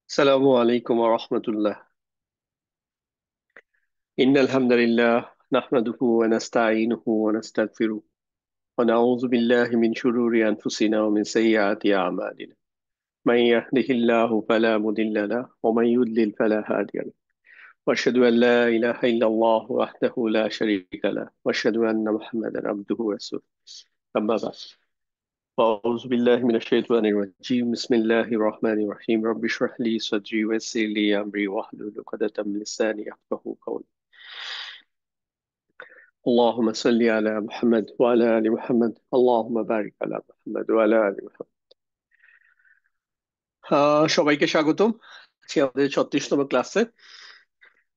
السلام عليكم ورحمة الله. إن الحمد لله نحمده ونستعينه ونستغفره ونعوذ بالله من شرور أنفسنا ومن سيئات أعمالنا. من يهده الله فلا مضل له ومن يضلل فلا هادي له. وأشهد أن لا إله إلا الله وحده لا شريك له وأشهد أن محمدا عبده ورسوله. أما بعد، أعوذ بالله من الشيطان الرجيم. بسم الله الرحمن الرحيم. رب اشرح لي صدري ويسر لي أمري واحلل عقدة من لساني يفقهوا قولي. اللهم صل على محمد وعلى آل محمد. اللهم بارك على محمد وعلى آل محمد. সবাইকে স্বাগতম আজকে আমাদের 36তম ক্লাসে।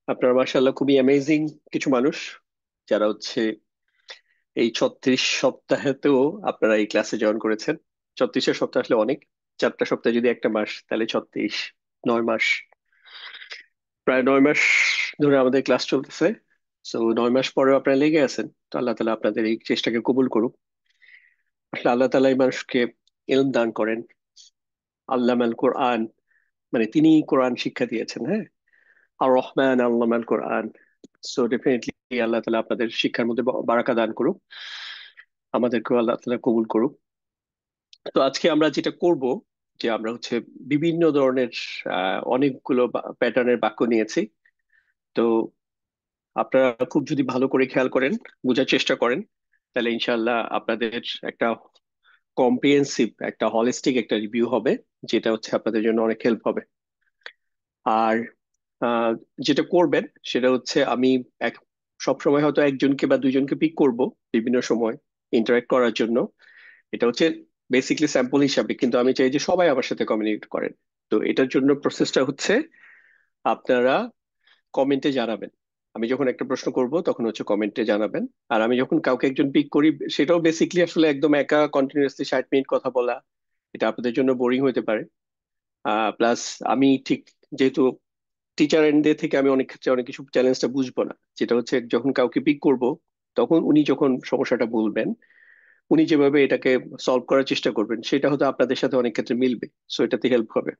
আপনারা মাশাআল্লাহ খুবই অ্যামেজিং কিছু মানুষ যারা এই 36 সপ্তাহেতেও আপনারা এই ক্লাসে জয়েন করেছেন। 36 সপ্তাহ আসলে অনেক। 4টা সপ্তাহ যদি একটা মাস, তাহলে 36, 9 মাস, প্রায় 9 মাস ধরে আমাদের ক্লাস চলতেছে। তো 9 মাস পরেও আপনারা লেগে আছেন, তো আল্লাহ তালা আপনাদের এই চেষ্টাকে কবুল করুক। আসলে আল্লাহ তালাই মানুষকে ইলম দান করেন। আল্লামাল কোরআন, মানে তিনি কোরআন শিক্ষা দিয়েছেন। হ্যাঁ, আর রহমান আল্লামাল কোরআন। সো ডেফিনেটলি আল্লাহ তালা আপনাদের শিক্ষার মধ্যে বারাকা দান করুক, আমাদেরকেও আল্লাহ তালা কবুল করুক। তো আজকে আমরা যেটা করব, যে আমরা বিভিন্ন ধরনের অনেকগুলো প্যাটার্নের বাক্য নিয়েছি। তো আপনারা খুব যদি ভালো করে খেয়াল করেন, বোঝার চেষ্টা করেন, তাহলে ইনশাআল্লাহ আপনাদের একটা কম্প্রিহেন্সিভ, একটা হলিস্টিক একটা রিভিউ হবে, যেটা আপনাদের জন্য অনেক হেল্প হবে। আর আহ, যেটা করবেন সেটা আমি এক সবসময় হয়তো একজনকে বা দুইজনকে পিক করব বিভিন্ন সময় ইন্টারেক্ট করার জন্য। এটা বেসিকলি স্যাম্পল হিসাবে, কিন্তু আমি চাই যে সবাই আমার সাথে কমিউনিকেট করেন। তো এটার জন্য প্রসেসটা আপনারা কমেন্টে জানাবেন। আমি যখন একটা প্রশ্ন করব তখন কমেন্টে জানাবেন। আর আমি যখন কাউকে একজন পিক করি, সেটাও বেসিকলি আসলে একদম একা কন্টিনিউয়াসলি 60 মিনিট কথা বলা, এটা আপনাদের জন্য বোরিং হতে পারে। প্লাস আমি ঠিক, যেহেতু টিচার এন্ড থেকে আমি অনেক ক্ষেত্রে অনেক কিছু চ্যালেঞ্জটা বুঝবো না, যেটা যখন কাউকে পিক করব, তখন উনি যখন সমস্যাটা বলবেন, উনি যেভাবে এটাকে সলভ করার চেষ্টা করবেন, সেটা হয়তো আপনাদের সাথে অনেক ক্ষেত্রে মিলবে। সো এটাতে হেল্প হবে।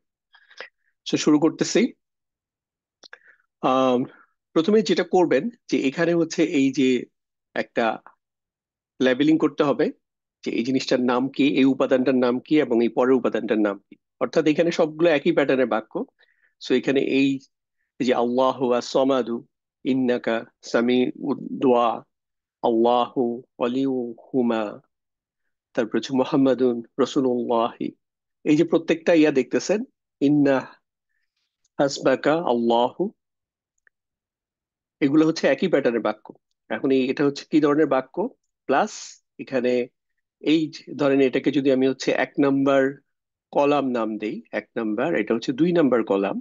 সো শুরু করতেছি। আহ প্রথমে যেটা করবেন, যে এখানে এই যে একটা লেবেলিং করতে হবে, যে এই জিনিসটার নাম কি, এই উপাদানটার নাম কি, এবং এই পরের উপাদানটার নাম কি। অর্থাৎ এখানে সবগুলো একই প্যাটার্নের বাক্য। সো এখানে এই যে আল্লাহু as-সামাদু, ইন্নাকা সামিউদ দুআ, আল্লাহু ওয়ালিউহুমা, তারপর মুহাম্মাদুন রাসূলুল্লাহি। এই যে প্রত্যেকটা ইয়া দেখতেছেন, ইন্না হাসবাকা আল্লাহু, এগুলো একই প্যাটার্নের বাক্য। এখন এটা কি ধরনের বাক্য? প্লাস এখানে ধরেন এটাকে যদি আমি 1 নাম্বার কলাম নাম দেই, 1 নাম্বার, এটা 2 নাম্বার কলাম,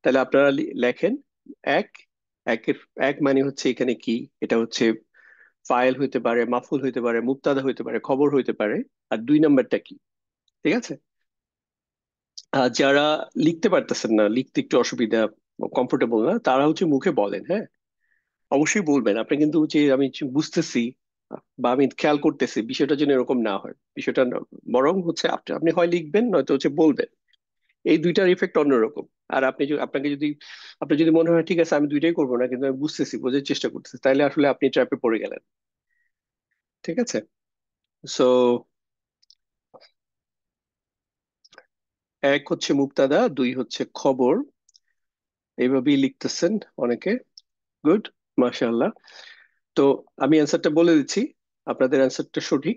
তাহলে আপনারা লেখেন এক। একের এক মানে এখানে কি, এটা ফাইল হইতে পারে, মাফুল হইতে পারে, মুবতাদা হইতে পারে, খবর হইতে পারে। আর 2 নাম্বারটা কি? ঠিক আছে। যারা লিখতে পারতেছেন না, লিখতে একটু অসুবিধা, কমফোর্টেবল না, তারা মুখে বলেন। হ্যাঁ, অবশ্যই বলবেন। আপনি কিন্তু আমি বুঝতেছি বা আমি খেয়াল করতেছি, বিষয়টা যেন এরকম না হয়। বিষয়টা বরং আপনি আপনি হয় লিখবেন, নয়তো বলবেন। এই দুইটার ইফেক্ট অন্যরকম। আর আপনাকে যদি আপনার যদি মনে হয় ঠিক আছে আমি দুইটাই করবো না, কিন্তু আমি বুঝতেছি, বোঝার চেষ্টা করতেছি, তাহলে আসলে আপনি ট্র্যাপে পড়ে গেলেন। ঠিক আছে। সো এক মুবতাদা, দুই খবর, এইভাবেই লিখতেছেন অনেকে। গুড, মাশাআল্লাহ। তো আমি অ্যান্সারটা বলে দিচ্ছি, আপনাদের অ্যান্সারটা সঠিক।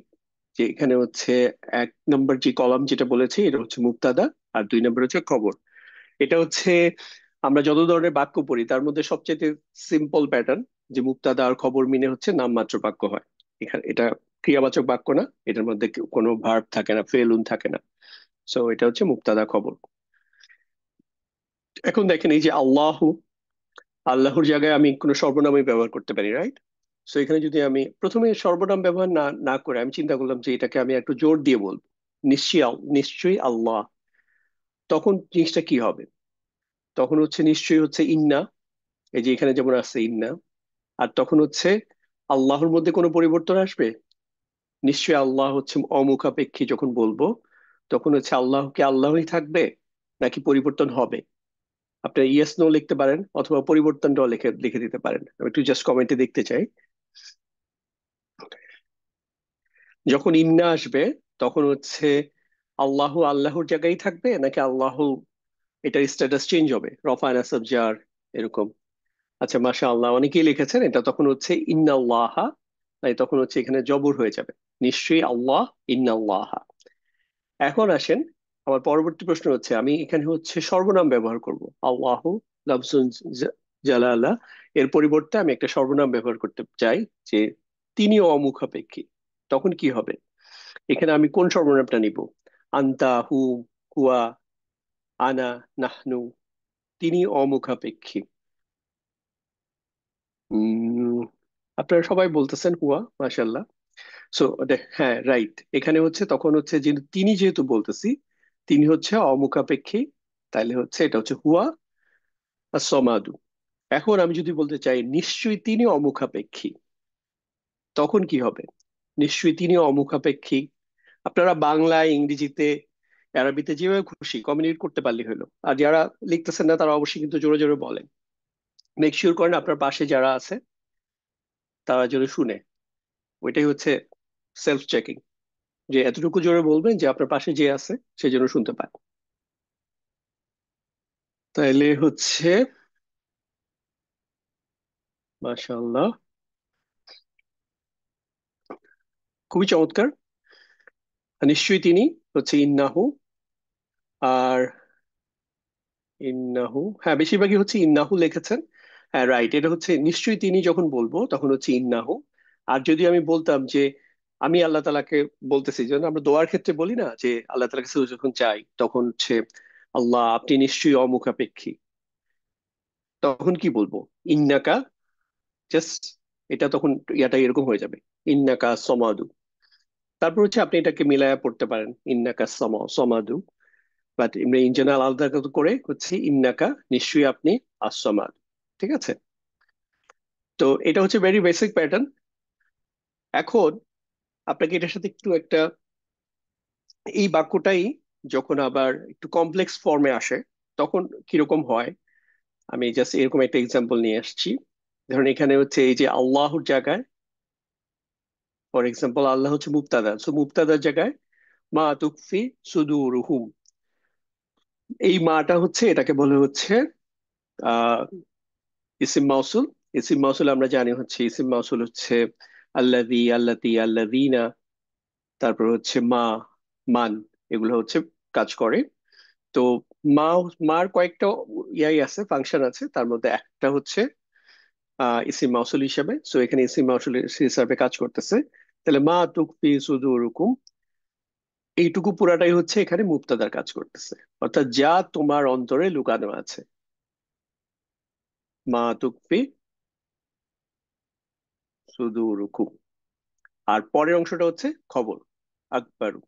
যে এখানে 1 নম্বর যে কলাম যেটা বলেছি, এটা মুবতাদা, আর 2 নম্বর খবর। এটা আমরা যত ধরনের বাক্য পড়ি তার মধ্যে সবচেয়ে সিম্পল প্যাটার্ন, যে মুবতাদা আর খবর মিলে নামমাত্র বাক্য হয়। এখানে এটা ক্রিয়াবাচক বাক্য না, এটার মধ্যে কোনো ভার্ব থাকে না, ফেলুন থাকে না। সো এটা মুবতাদা খবর। এখন দেখেন, এই যে আল্লাহু, আল্লাহর জায়গায় আমি কোনো সর্বনামই ব্যবহার করতে পারি, রাইট? সো এখানে যদি আমি প্রথমে সর্বনাম ব্যবহার না না করে আমি চিন্তা করলাম যে এটাকে আমি একটু জোর দিয়ে বলবো, নিশ্চয়ই নিশ্চয়ই আল্লাহ, তখন জিনিসটা কি হবে? তখন নিশ্চয়ই ইন্না, এই যে এখানে যেমন আছে ইন্না। আর তখন আল্লাহর মধ্যে কোনো পরিবর্তন আসবে? নিশ্চয়ই আল্লাহ অমুখাপেক্ষী যখন বলবো, তখন আল্লাহ কি আল্লাহই থাকবে, নাকি পরিবর্তন হবে? আপনি ইয়েস নো লিখতে পারেন অথবা পরিবর্তনটাও লিখে লিখে দিতে পারেন, আমি একটু জাস্ট কমেন্টে দেখতে চাই। যখন ইন্না আসবে তখন হচ্ছে আল্লাহু আল্লাহর জায়গায় থাকবে নাকি আল্লাহু এটার স্ট্যাটাস চেঞ্জ হবে, রফা নাসাব জার এরকম? আচ্ছা, মাশা আল্লাহ, অনেকেই লিখেছেন এটা তখন হচ্ছে ইন্নাল্লাহা, তাই তখন হচ্ছে এখানে জবর হয়ে যাবে, নিশ্চয়ই আল্লাহ, ইন্নাল্লাহা। এখন আসেন, আমার পরবর্তী প্রশ্ন হচ্ছে আমি এখানে হচ্ছে সর্বনাম ব্যবহার করব, আল্লাহ লাফজুন জালালা, এর পরিবর্তে আমি একটা সর্বনাম ব্যবহার করতে চাই যে তিনি অমুখাপেক্ষী। তখন কি হবে? এখানে আমি কোন সর্বনামটা নিব? আন্তা, হু, হুয়া, আনা, নাহনু, তিনি অমুখাপেক্ষী। উম আপনারা সবাই বলতেছেন হুয়া, মাশাল্লাহ। সো হ্যাঁ, রাইট, এখানে হচ্ছে তখন হচ্ছে যে তিনি যেহেতু বলতেছি, তিনি হচ্ছে অমুখাপেক্ষী, তাইলে হচ্ছে এটা হচ্ছে হুয়া সমাদু। এখন আমি যদি বলতে চাই নিশ্চয়ই তিনি অমুখাপেক্ষী, তখন কি হবে? নিশ্চয়ই তিনি অমুখাপেক্ষী, আপনারা বাংলায়, ইংরেজিতে, আরবিতে যেভাবে খুশি কমিউনিকেট করতে পারলে হলো। আর যারা লিখতেছেন না তারা অবশ্যই কিন্তু জোরে জোরে বলেন, মেক শিওর করেন আপনার পাশে যারা আছে তারা যেন শুনে। ওইটাই হচ্ছে সেলফ চেকিং, যে এতটুকু জোরে বলবেন যে আপনার পাশে যে আছে সে যেন শুনতে পায়। তাইলে হচ্ছে মাশাআল্লাহ, খুবই চমৎকার। নিশ্চয়ই তিনি হচ্ছে ইন্নাহু, আর ইন্নাহু, হ্যাঁ বেশিরভাগই হচ্ছে ইন্নাহু লিখেছেন। হ্যাঁ রাইট, এটা হচ্ছে নিশ্চয়ই তিনি যখন বলবো তখন হচ্ছে ইন্নাহু। আর যদি আমি বলতাম যে আমি আল্লাহ তালাকে বলতেছি, যেন আমরা দোয়ার ক্ষেত্রে বলি না যে আল্লাহ তালার কাছে যখন চাই তখন হচ্ছে আল্লাহ আপনি নিশ্চয়ই অমুখাপেক্ষী, তখন কি বলবো? ইন্নাকা, জাস্ট এটা তখন ইয়াটা এরকম হয়ে যাবে, ইন্নাকা সমাদু। তারপর হচ্ছে আপনি এটাকে মিলায়া পড়তে পারেন, ইন্নাকা সমাদু, বাট এমনি ইন জেনারেল আলাদা করে হচ্ছে ইন্নাকা, নিশ্চয়ই আপনি আসমাদ। ঠিক আছে? তো এটা হচ্ছে ভেরি বেসিক প্যাটার্ন। এখন আপনাকে এটার সাথে একটু একটা, এই বাক্যটাই যখন আবার একটু কমপ্লেক্স ফর্মে আসে তখন কিরকম হয়, আমি জাস্ট এরকম একটা এক্সাম্পল নিয়ে আসছি। ধরুন এখানে হচ্ছে এই যে আল্লাহর জায়গায়, ফর এক্সাম্পল আল্লাহ হচ্ছে মুবতাদা, সো মুবতাদার জায়গায় মা তুকফি সুদুরুহুম, এই মাটা হচ্ছে এটাকে বলে হচ্ছে আহ ইসিম মাউসুল। ইসিম মাউসুল আমরা জানি হচ্ছে, ইসিম মাউসুল হচ্ছে আল্লাযী, আল্লাতী, আল্লাযীনা, তারপর হচ্ছে মা, মান, এগুলো হচ্ছে কাজ করে। তো মা, মার কয়েকটা ইয়াই আছে, ফাংশন আছে, তার মধ্যে একটা হচ্ছে ইসিম মাউসুল হিসাবে, সো এখানে ইসিম মাউসুল হিসাবে কাজ করতেছে। তাহলে মা তুকফি সুদুরুকুম, এইটুকু পুরাটাই হচ্ছে এখানে মুবতাদার কাজ করতেছে, অর্থাৎ যা তোমার অন্তরে লুকানো আছে, মা তুকফি সুদুরুকুম। আর পরের অংশটা হচ্ছে খবর, আকবারু।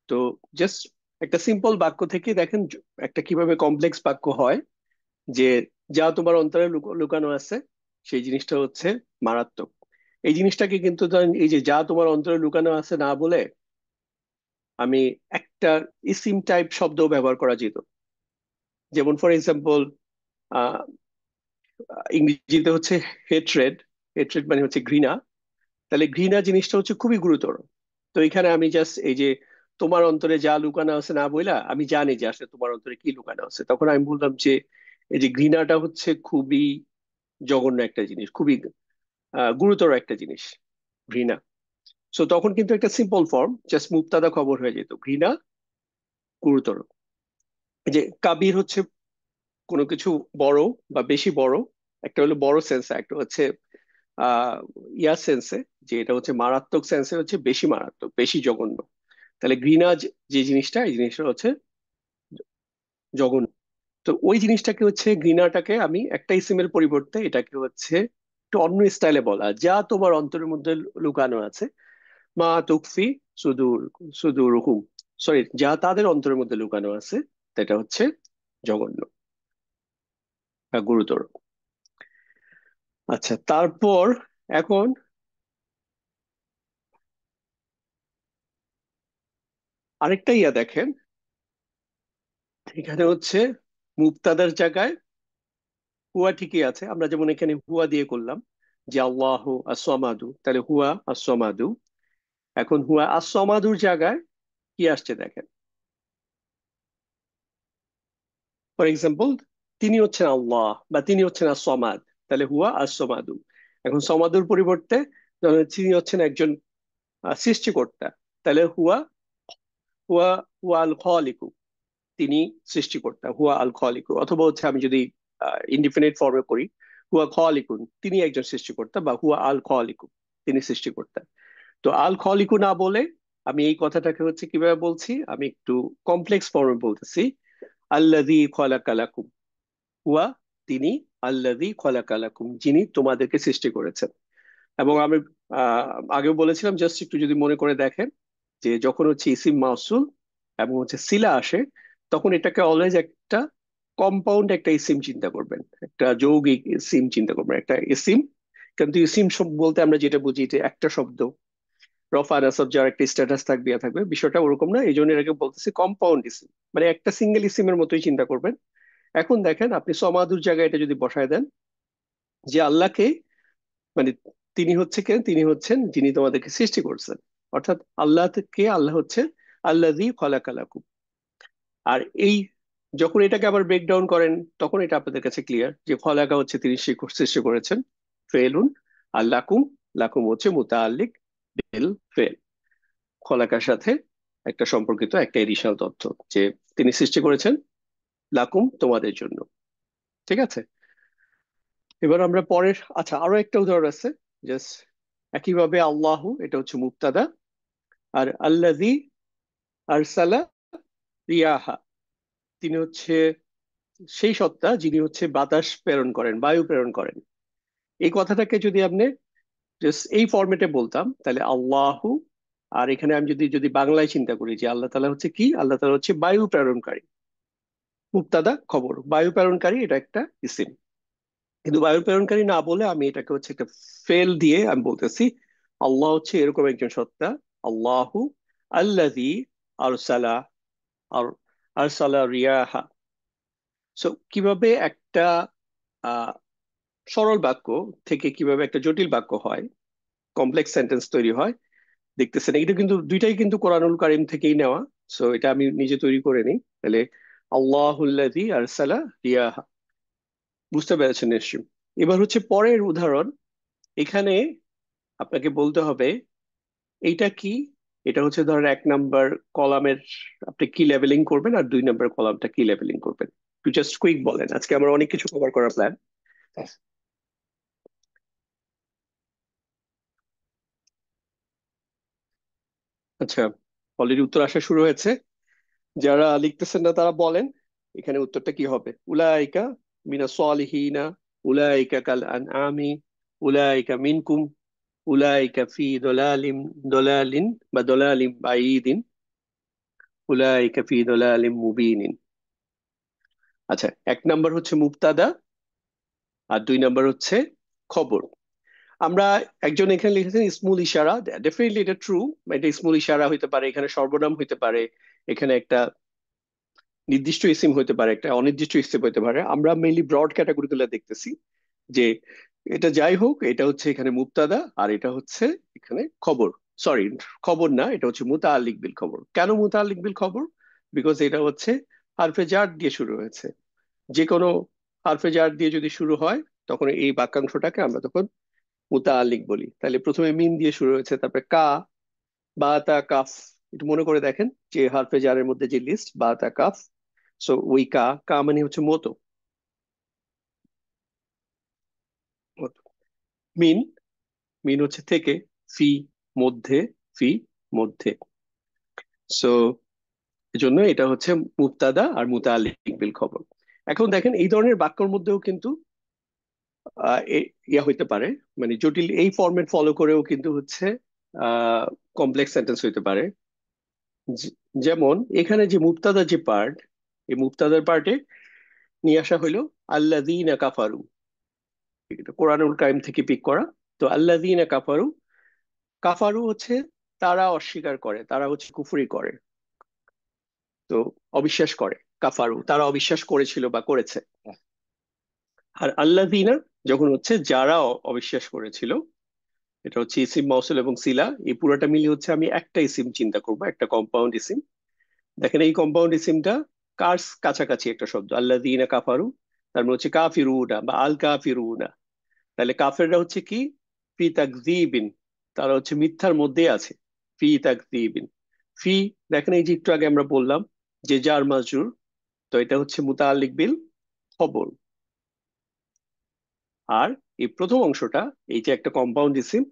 তো জাস্ট একটা সিম্পল বাক্য থেকে দেখেন একটা কিভাবে কমপ্লেক্স বাক্য হয়, যে যা তোমার অন্তরে লুকানো আছে সেই জিনিসটা হচ্ছে মারাত্মক। এই জিনিসটাকে কিন্তু ধরেন এই যে যা তোমার অন্তরে লুকানো আছে না বলে আমি একটা ইসিম টাইপ শব্দ ব্যবহার করা যেত। যেমন ফর এক্সাম্পল আহ ইংরেজিতে হচ্ছে হেট্রেড, হেট্রেড মানে হচ্ছে ঘৃণা। তাহলে ঘৃণা জিনিসটা হচ্ছে খুবই গুরুতর। তো এখানে আমি জাস্ট এই যে তোমার অন্তরে যা লুকানো আছে না বইলা আমি জানি যে আসলে তোমার অন্তরে কি লুকানো আছে, তখন আমি বললাম যে এই যে ঘৃণাটা হচ্ছে খুবই জঘন্য একটা জিনিস, খুবই গুরুতর একটা জিনিস, ঘৃণা। সো তখন কিন্তু একটা সিম্পল ফর্ম, জাস্ট মুবতাদা খবর হয়ে যেত, ঘৃণা, গুরুতর। এই যে কাবির হচ্ছে কোনো কিছু বড় বা বেশি বড়, একটা হলো বড় সেন্সে, একটা হচ্ছে আহ ইয়ার সেন্সে, যে এটা হচ্ছে মারাত্মক সেন্সে, হচ্ছে বেশি মারাত্মক, বেশি জঘন্য। তাহলে ঘৃণা যে জিনিসটা, এই জিনিসটা হচ্ছে জঘন্য। তো ওই জিনিসটাকে হচ্ছে ঘৃণাটাকে আমি একটা ইসিমের পরিবর্তে এটাকে হচ্ছে একটু অন্য স্টাইলে বলা, যা তোমার অন্তরের মধ্যে লুকানো আছে, মা তুকফি সুদূর, সুদূরহুম, সরি, যা তাদের অন্তরের মধ্যে লুকানো আছে, সেটা হচ্ছে জঘন্য বা গুরুতর। আচ্ছা, তারপর এখন আরেকটা ইয়া দেখেন, এখানে হচ্ছে মুবতাদার জায়গায় হুয়া ঠিকই আছে, আমরা যেমন এখানে হুয়া দিয়ে করলাম যে আল্লাহ আসমাদু, তাহলে হুয়া আসমাদু। এখন হুয়া আসমাদুর জায়গায় কি আসছে দেখেন, ফর এক্সাম্পল তিনি হচ্ছেন আল্লাহ বা তিনি হচ্ছেন আসমাদ, তাহলে হুয়া আসমাদু। এখন সমাদুর পরিবর্তে ধরেন তিনি হচ্ছেন একজন সৃষ্টিকর্তা, তাহলে হুয়া হুয়া হুয়া আল খালিকু, তিনি সৃষ্টিকর্তা, হুয়া আল খালিকু। অথবা হচ্ছে আমি যদি ইনডিফিনিট ফর্মে করি, হুয়া খালিকুন, তিনি একজন সৃষ্টিকর্তা, বা হুয়া আল খালিকু, তিনি সৃষ্টিকর্তা। তো আল খলিকু না বলে আমি এই কথাটাকে হচ্ছে কিভাবে বলছি, আমি একটু কমপ্লেক্স ফর্মে বলতেছি। আল্লাযী খলাকালাকুম, হুয়া, তিনি, আল্লাযী খলাকালাকুম, যিনি তোমাদেরকে সৃষ্টি করেছেন। এবং আমি আহ আগেও বলেছিলাম, জাস্ট একটু যদি মনে করে দেখেন, যে যখন হচ্ছে ইসিম মাউসুল এবং হচ্ছে সিলা আসে, তখন এটাকে অলওয়েজ একটা কম্পাউন্ড একটা ইসিম চিন্তা করবেন, একটা যৌগিক ইসিম চিন্তা করবেন, একটা ইসিম। কিন্তু ইসিম বলতে আমরা যেটা বুঝি যে একটা শব্দ, রফা নাসব যার একটা স্ট্যাটাস থাকবে ইয়া থাকবে, বিষয়টা ওরকম না, এই জন্য এটাকে বলতেছি কম্পাউন্ড ইসিম, মানে একটা সিঙ্গেল ইসিমের মতোই চিন্তা করবেন। এখন দেখেন আপনি সমাদুর জায়গায় এটা যদি বসায় দেন, যে আল্লাহকে, মানে তিনি হচ্ছে কে, তিনি হচ্ছেন যিনি তোমাদেরকে সৃষ্টি করছেন, অর্থাৎ আল্লাহ কে, আল্লাহ হচ্ছে আল্লাযী খলাকালাকুম। আর এই যখন এটাকে আবার ব্রেকডাউন করেন, তখন এটা আপনাদের কাছে ক্লিয়ার যে খলাকা হচ্ছে তিনি সৃষ্টি করেছেন, ফেলুন, আর লাকুম, লাকুম হচ্ছে মুতাআল্লিক বিল ফেল, খলাকার সাথে একটা সম্পর্কিত একটা এডিশনাল তথ্য, যে তিনি সৃষ্টি করেছেন লাকুম, তোমাদের জন্য। ঠিক আছে, এবার আমরা পরের, আচ্ছা আরো একটা উদাহরণ আছে, জাস্ট একইভাবে আল্লাহু এটা হচ্ছে মুবতাদা, আর আল্লাযী আরসালা রিয়াহা, তিনি হচ্ছে সেই সত্তা যিনি হচ্ছে বাতাস প্রেরণ করেন, বায়ু প্রেরণ করেন। এই কথাটাকে যদি আপনি জাস্ট এই ফরম্যাটে বলতাম, তাহলে আল্লাহু, আর এখানে আমি যদি যদি বাংলায় চিন্তা করি যে আল্লাহ তাআলা হচ্ছে কি, আল্লাহ তাআলা হচ্ছে বায়ু প্রেরণকারী, মুবতাদা খবর, বায়ু প্রেরণকারী এটা একটা ইসিম। কিন্তু বায়ু প্রেরণকারী না বলে আমি এটাকে হচ্ছে একটা ফেল দিয়ে আমি বলতেছি আল্লাহ হচ্ছে এরকম একজন সত্তা, আল্লাহু আল্লাযী আরসালা, আর আরসালা রিয়াহা। সো কিভাবে একটা আহ সরল বাক্য থেকে কিভাবে একটা জটিল বাক্য হয়, কমপ্লেক্স সেন্টেন্স তৈরি হয়, দেখতেছেন এটা কিন্তু দুইটাই কিন্তু কোরআনুল কারীম থেকেই নেওয়া। সো এটা আমি নিজে তৈরি করে নিই, তাহলে আল্লাহুল্লাযী আরসালা রিয়াহা, বুঝতে পেরেছেন নিশ্চয়ই। এবার হচ্ছে পরের উদাহরণ, এখানে আপনাকে বলতে হবে এইটা কি। এটা হচ্ছে ধরেন 1 নাম্বার কলামের আপনি কি লেভেলিং করবেন, আর 2 নাম্বার কলামটা কি লেভেলিং করবেন, একটু জাস্ট কুইক বলেন, আজকে আমার অনেক কিছু কভার করার প্ল্যান। আচ্ছা, অলরেডি উত্তর আসা শুরু হয়েছে, যারা লিখতেছেন না তারা বলেন এখানে উত্তরটা কি হবে। উলাইকা মিনা সালিহিনা, উলাইকা কাল আনআমি, উলাইকা মিনকুম, উলাইকা ফি দলালিম, দলালিন বা দলালিম বাইদিন, উলাইকা ফি দলালিম মুবিনিন। আচ্ছা, 1 নাম্বার হচ্ছে মুবতাদা, আর 2 নাম্বার হচ্ছে খবর। আমরা, একজন এখানে লিখেছেন ইসমুল ইশারা, ডেফিনেটলি এটা ট্রু, এটা ইসমুল ইশারা হইতে পারে, এখানে সর্বনাম হইতে পারে, এখানে একটা নির্দিষ্ট ইসিম হইতে পারে, একটা অনির্দিষ্ট ইসিম হইতে পারে। আমরা মেইনলি ব্রড ক্যাটাগরিগুলো দেখতেছি, যে এটা যাই হোক, এটা হচ্ছে এখানে মুবতাদা, আর এটা হচ্ছে এখানে খবর। সরি, খবর না, এটা হচ্ছে মুতাআল্লিক বিল খবর। কেন মুতাআল্লিক বিল খবর? বিকজ এটা হচ্ছে হারফে জার দিয়ে শুরু হয়েছে। যে কোনো হারফে জার দিয়ে যদি শুরু হয়, তখন এই বাক্যাংশটাকে আমরা তখন মুতাআল্লিক বলি। তাহলে প্রথমে মিম দিয়ে শুরু হয়েছে, তারপরে কা, বা তা কাফ, একটু মনে করে দেখেন যে হারফে জারের মধ্যে যে লিস্ট, বা তা কাফ। সো ওই কা, কা মানে হচ্ছে মতো, মতো। মিন, মিন হচ্ছে থেকে, ফি মধ্যে, ফি মধ্যে। সো এজন্য এটা হচ্ছে মুবতাদা আর মুতাআল্লিক বিল খবর। এখন দেখেন এই ধরনের বাক্যর মধ্যেও কিন্তু ইয়া হইতে পারে, মানে জটিল এই ফরম্যাট ফলো করেও কিন্তু হচ্ছে কমপ্লেক্স সেন্টেন্স হইতে পারে। যেমন এখানে যে মুবতাদা যে পার্ট, এই মুবতাদার পার্টে নিয়ে আসা হইলো আল্লাযীনা কাফারু, এটা কোরআনুল কারীম থেকে পিক করা। তো আল্লাযীনা কাফারু, কাফারু হচ্ছে তারা অস্বীকার করে, তারা হচ্ছে কুফরি করে, তো অবিশ্বাস করে। কাফারু, তারা অবিশ্বাস করেছিল বা করেছে। আর আল্লাযীনা যখন হচ্ছে যারা অবিশ্বাস করেছিল, এটা হচ্ছে ইসিম মৌসুল এবং সিলা, এই পুরোটা মিলিয়ে হচ্ছে আমি একটা ইসিম চিন্তা করব, একটা কম্পাউন্ড ইসিম। দেখেন এই কম্পাউন্ড ইসিমটা কার কাছাকাছি একটা শব্দ, আল্লাযীনা কাফারু, তার মানে হচ্ছে কাফিরুনা বা আল কাফিরুনা। তাহলে কাফেররা হচ্ছে কি, ফি তাকযীবিন, তারা হচ্ছে মিথ্যার মধ্যে আছে। ফি তাকযীবিন, ফি, দেখেন এই যে একটু আগে আমরা বললাম যে জার মাজরুর, তো এটা হচ্ছে মুতাআল্লিক বিল খবর। আর এই প্রথম অংশটা, এই যে একটা কম্পাউন্ড ইসিম,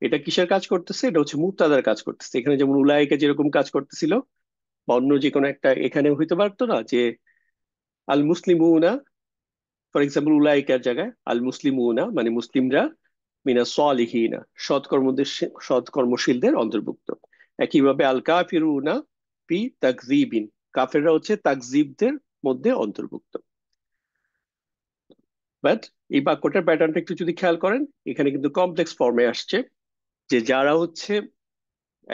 এটা কিসের কাজ করতেছে, এটা হচ্ছে মুক্তাদার কাজ করতেছে। এখানে যেমন উলাইকা যেরকম কাজ করতেছিল, বা অন্য যে কোনো একটা এখানে হইতে পারতো না যে আল মুসলিমুনা, ফর এক্সাম্পল উলাইকার জায়গায় আল মুসলিমুনা মানে মুসলিমরা, মিনা সালিহিনা সৎকর্মদের, সৎকর্মশীলদের অন্তর্ভুক্ত। একইভাবে আল কাফিরুনা ফি তাকযীবিন, কাফেররা হচ্ছে তাকযীবদের মধ্যে অন্তর্ভুক্ত। বাট এই বাক্যটার প্যাটার্নটা একটু যদি খেয়াল করেন, এখানে কিন্তু কমপ্লেক্স ফর্মে আসছে, যে যারা হচ্ছে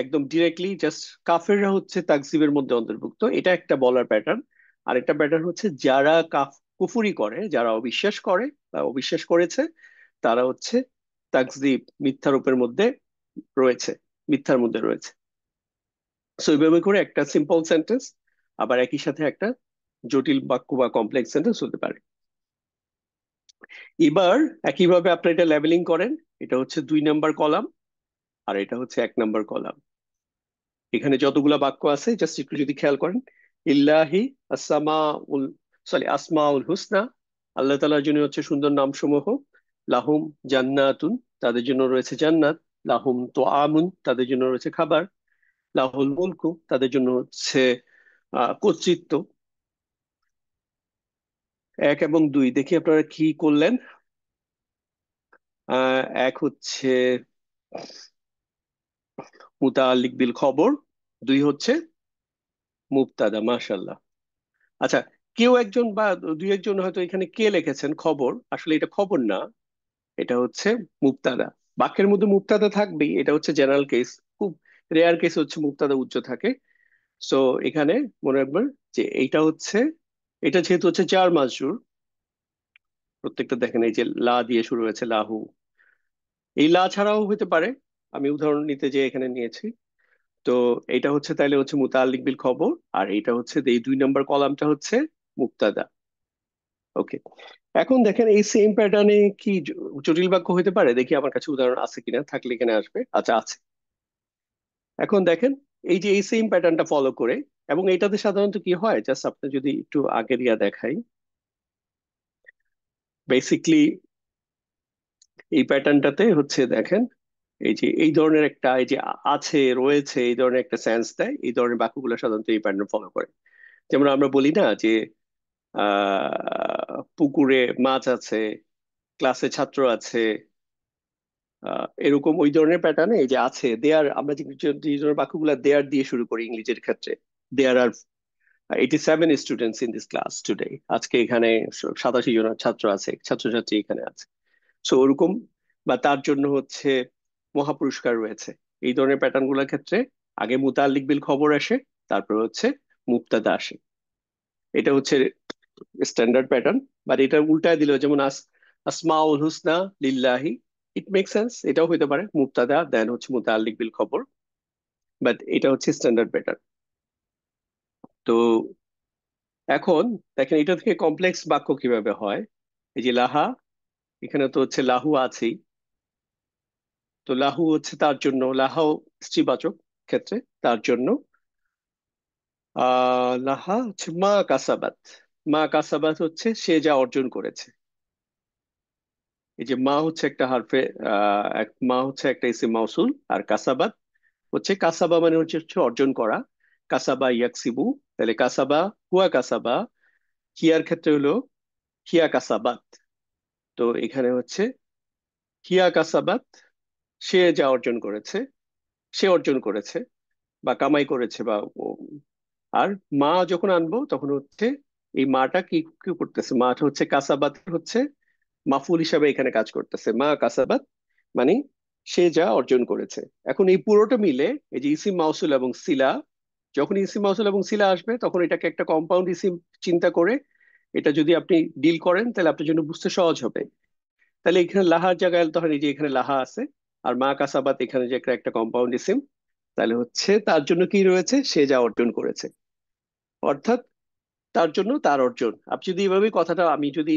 একদম ডিরেক্টলি জাস্ট কাফেররা হচ্ছে তাকজিবের মধ্যে অন্তর্ভুক্ত, এটা একটা বলার প্যাটার্ন। আর একটা প্যাটার্ন হচ্ছে যারা কুফুরি করে, যারা অবিশ্বাস করে বা অবিশ্বাস করেছে, তারা হচ্ছে তাকজিব মিথ্যারূপের মধ্যে রয়েছে, মিথ্যার মধ্যে রয়েছে। সো এইভাবে করে একটা সিম্পল সেন্টেন্স আবার একই সাথে একটা জটিল বাক্য বা কমপ্লেক্স সেন্টেন্স হতে পারে। এবার একইভাবে আপনি এটা লেবেলিং করেন, এটা হচ্ছে 2 নাম্বার কলাম আর এটা হচ্ছে 1 নাম্বার কলাম। এখানে যতগুলা বাক্য আছে জাস্ট একটু যদি খেয়াল করেন, ইল্লাহি আসমাউল, সরি আসমাউল হুসনা, আল্লাহ তাআলার জন্য হচ্ছে সুন্দর নামসমূহ, লাহুম জান্নাতুন, তাদের জন্য রয়েছে জান্নাত, লাহুম তুআমুন, তাদের জন্য রয়েছে খাবার, লাহুল মুলকু, তাদের জন্য হচ্ছে কর্তৃত্ব। 1 এবং 2 দেখি আপনারা কি করলেন। এক হচ্ছে মুতাআল্লিক বিল খবর, 2 হচ্ছে মুবতাদা, মাশাআল্লাহ। আচ্ছা, কেউ একজন বা 2 একজন হয়তো এখানে কে লিখেছেন খবর, আসলে এটা খবর না, এটা হচ্ছে মুবতাদা। বাক্যের মধ্যে মুবতাদা থাকবেই, এটা হচ্ছে জেনারেল কেস। খুব রেয়ার কেস হচ্ছে মুবতাদা উচ্চ থাকে। সো এখানে মনে রাখবেন যে এইটা হচ্ছে, এটা যেহেতু হচ্ছে চার মাজরুর, প্রত্যেকটা দেখেন এই যে লা দিয়ে শুরু হয়েছে, লাহু, এই লা ছাড়াও হতে পারে, আমি উদাহরণ নিতে যে এখানে নিয়েছি। তো এটা হচ্ছে তাইলে হচ্ছে মুতাআল্লিক বিল খবর, আর এটা হচ্ছে এই 2 নাম্বার কলামটা হচ্ছে মুবতাদা। ওকে, এখন দেখেন এই সেম প্যাটার্নে কি জটিল বাক্য হতে পারে, দেখি আমার কাছে উদাহরণ আছে কিনা, থাকলে এখানে আসবে। আচ্ছা আছে। এখন দেখেন এই যে এই সেম প্যাটার্নটা ফলো করে, এবং এটাতে সাধারণত কি হয়, জাস্ট আপনি যদি একটু আগের ইয়া দেখাই, বেসিকলি এই প্যাটার্নটাতে হচ্ছে দেখেন, এই যে এই ধরনের একটা, এই যে আছে রয়েছে, এই ধরনের একটা সেন্স দেয়, এই ধরনের বাক্যগুলো সাধারণত এই প্যাটার্ন ফলো করে। যেমন আমরা বলি না যে পুকুরে মাছ আছে, ক্লাসে ছাত্র আছে, এরকম ওই ধরনের প্যাটার্নে এই যে আছে দেয়ার, আমরা যে ধরনের বাক্যগুলো দেয়ার দিয়ে শুরু করি ইংরেজির ক্ষেত্রে, দেয়ার আর 87 students in this class today, আজকে এখানে 87 জন ছাত্র আছে, ছাত্রছাত্রী এখানে আছে। সো ওরকম, বা তার জন্য হচ্ছে মহাপুরস্কার রয়েছে, এই ধরনের প্যাটার্ন গুলোর ক্ষেত্রে আগে মুতাল্লিক বিল খবর আসে, তারপর হচ্ছে মুবতাদা আসে। এটা হচ্ছে স্ট্যান্ডার্ড প্যাটার্ন। বাট এটা উল্টায় দিলেও, যেমন আসমাউল হুসনা লিল্লাহি, ইট মেক সেন্স, এটাও হইতে পারে মুবতাদা দেন হচ্ছে মুতাআল্লিক বিল খবর, বাট এটা হচ্ছে স্ট্যান্ডার্ড প্যাটার্ন। তো এখন দেখেন এটা থেকে কমপ্লেক্স বাক্য কিভাবে হয়। এই যে লাহা, এখানে তো হচ্ছে লাহু আছেই, তো লাহু হচ্ছে তার জন্য, লাহাও স্ত্রীবাচক ক্ষেত্রে, তার জন্য। লাহা হচ্ছে মা কাসাবাত, মা কাসাবাত হচ্ছে সে যা অর্জন করেছে। এই যে মা হচ্ছে একটা হারফে, মা হচ্ছে একটা ইসিম মাউসুল, আর কাসাবাত হচ্ছে, কাসাবা মানে হচ্ছে হচ্ছে অর্জন করা, কাসাবা ইয়াকসিবু, তাহলে কাসাবা হুয়া কাসাবা, হিয়ার ক্ষেত্রে হলো হিয়া কাসাবাত। তো এখানে হচ্ছে হিয়া কাসাবাত, সে যা অর্জন করেছে, সে অর্জন করেছে বা কামাই করেছে বা আর মা যখন আনবো তখন হচ্ছে এই মাটা কি কি করতেছে, মাটা হচ্ছে কাসাবাত হচ্ছে মাফুল হিসাবে এখানে কাজ করতেছে, মা কাসাবাত মানে সে যা অর্জন করেছে। এখন এই পুরোটা মিলে এই যে ইসিম মাউসুল এবং সিলা, যখন ইসিম মাউসুল এবং সিলা আসবে তখন এটাকে একটা কম্পাউন্ড ইসিম চিন্তা করে এটা যদি আপনি ডিল করেন তাহলে আপনার জন্য বুঝতে সহজ হবে। তাহলে এখানে লাহার জায়গায় তখন এই যে এখানে লাহা আছে, আর মা কাসাবাত এখানে যে একটা একটা কম্পাউন্ড ইসিম, তাহলে হচ্ছে তার জন্য কি রয়েছে, সে যা অর্জন করেছে। অর্থাৎ তার জন্য তার অর্জন। আপনি যদি এইভাবে কথাটা আমি যদি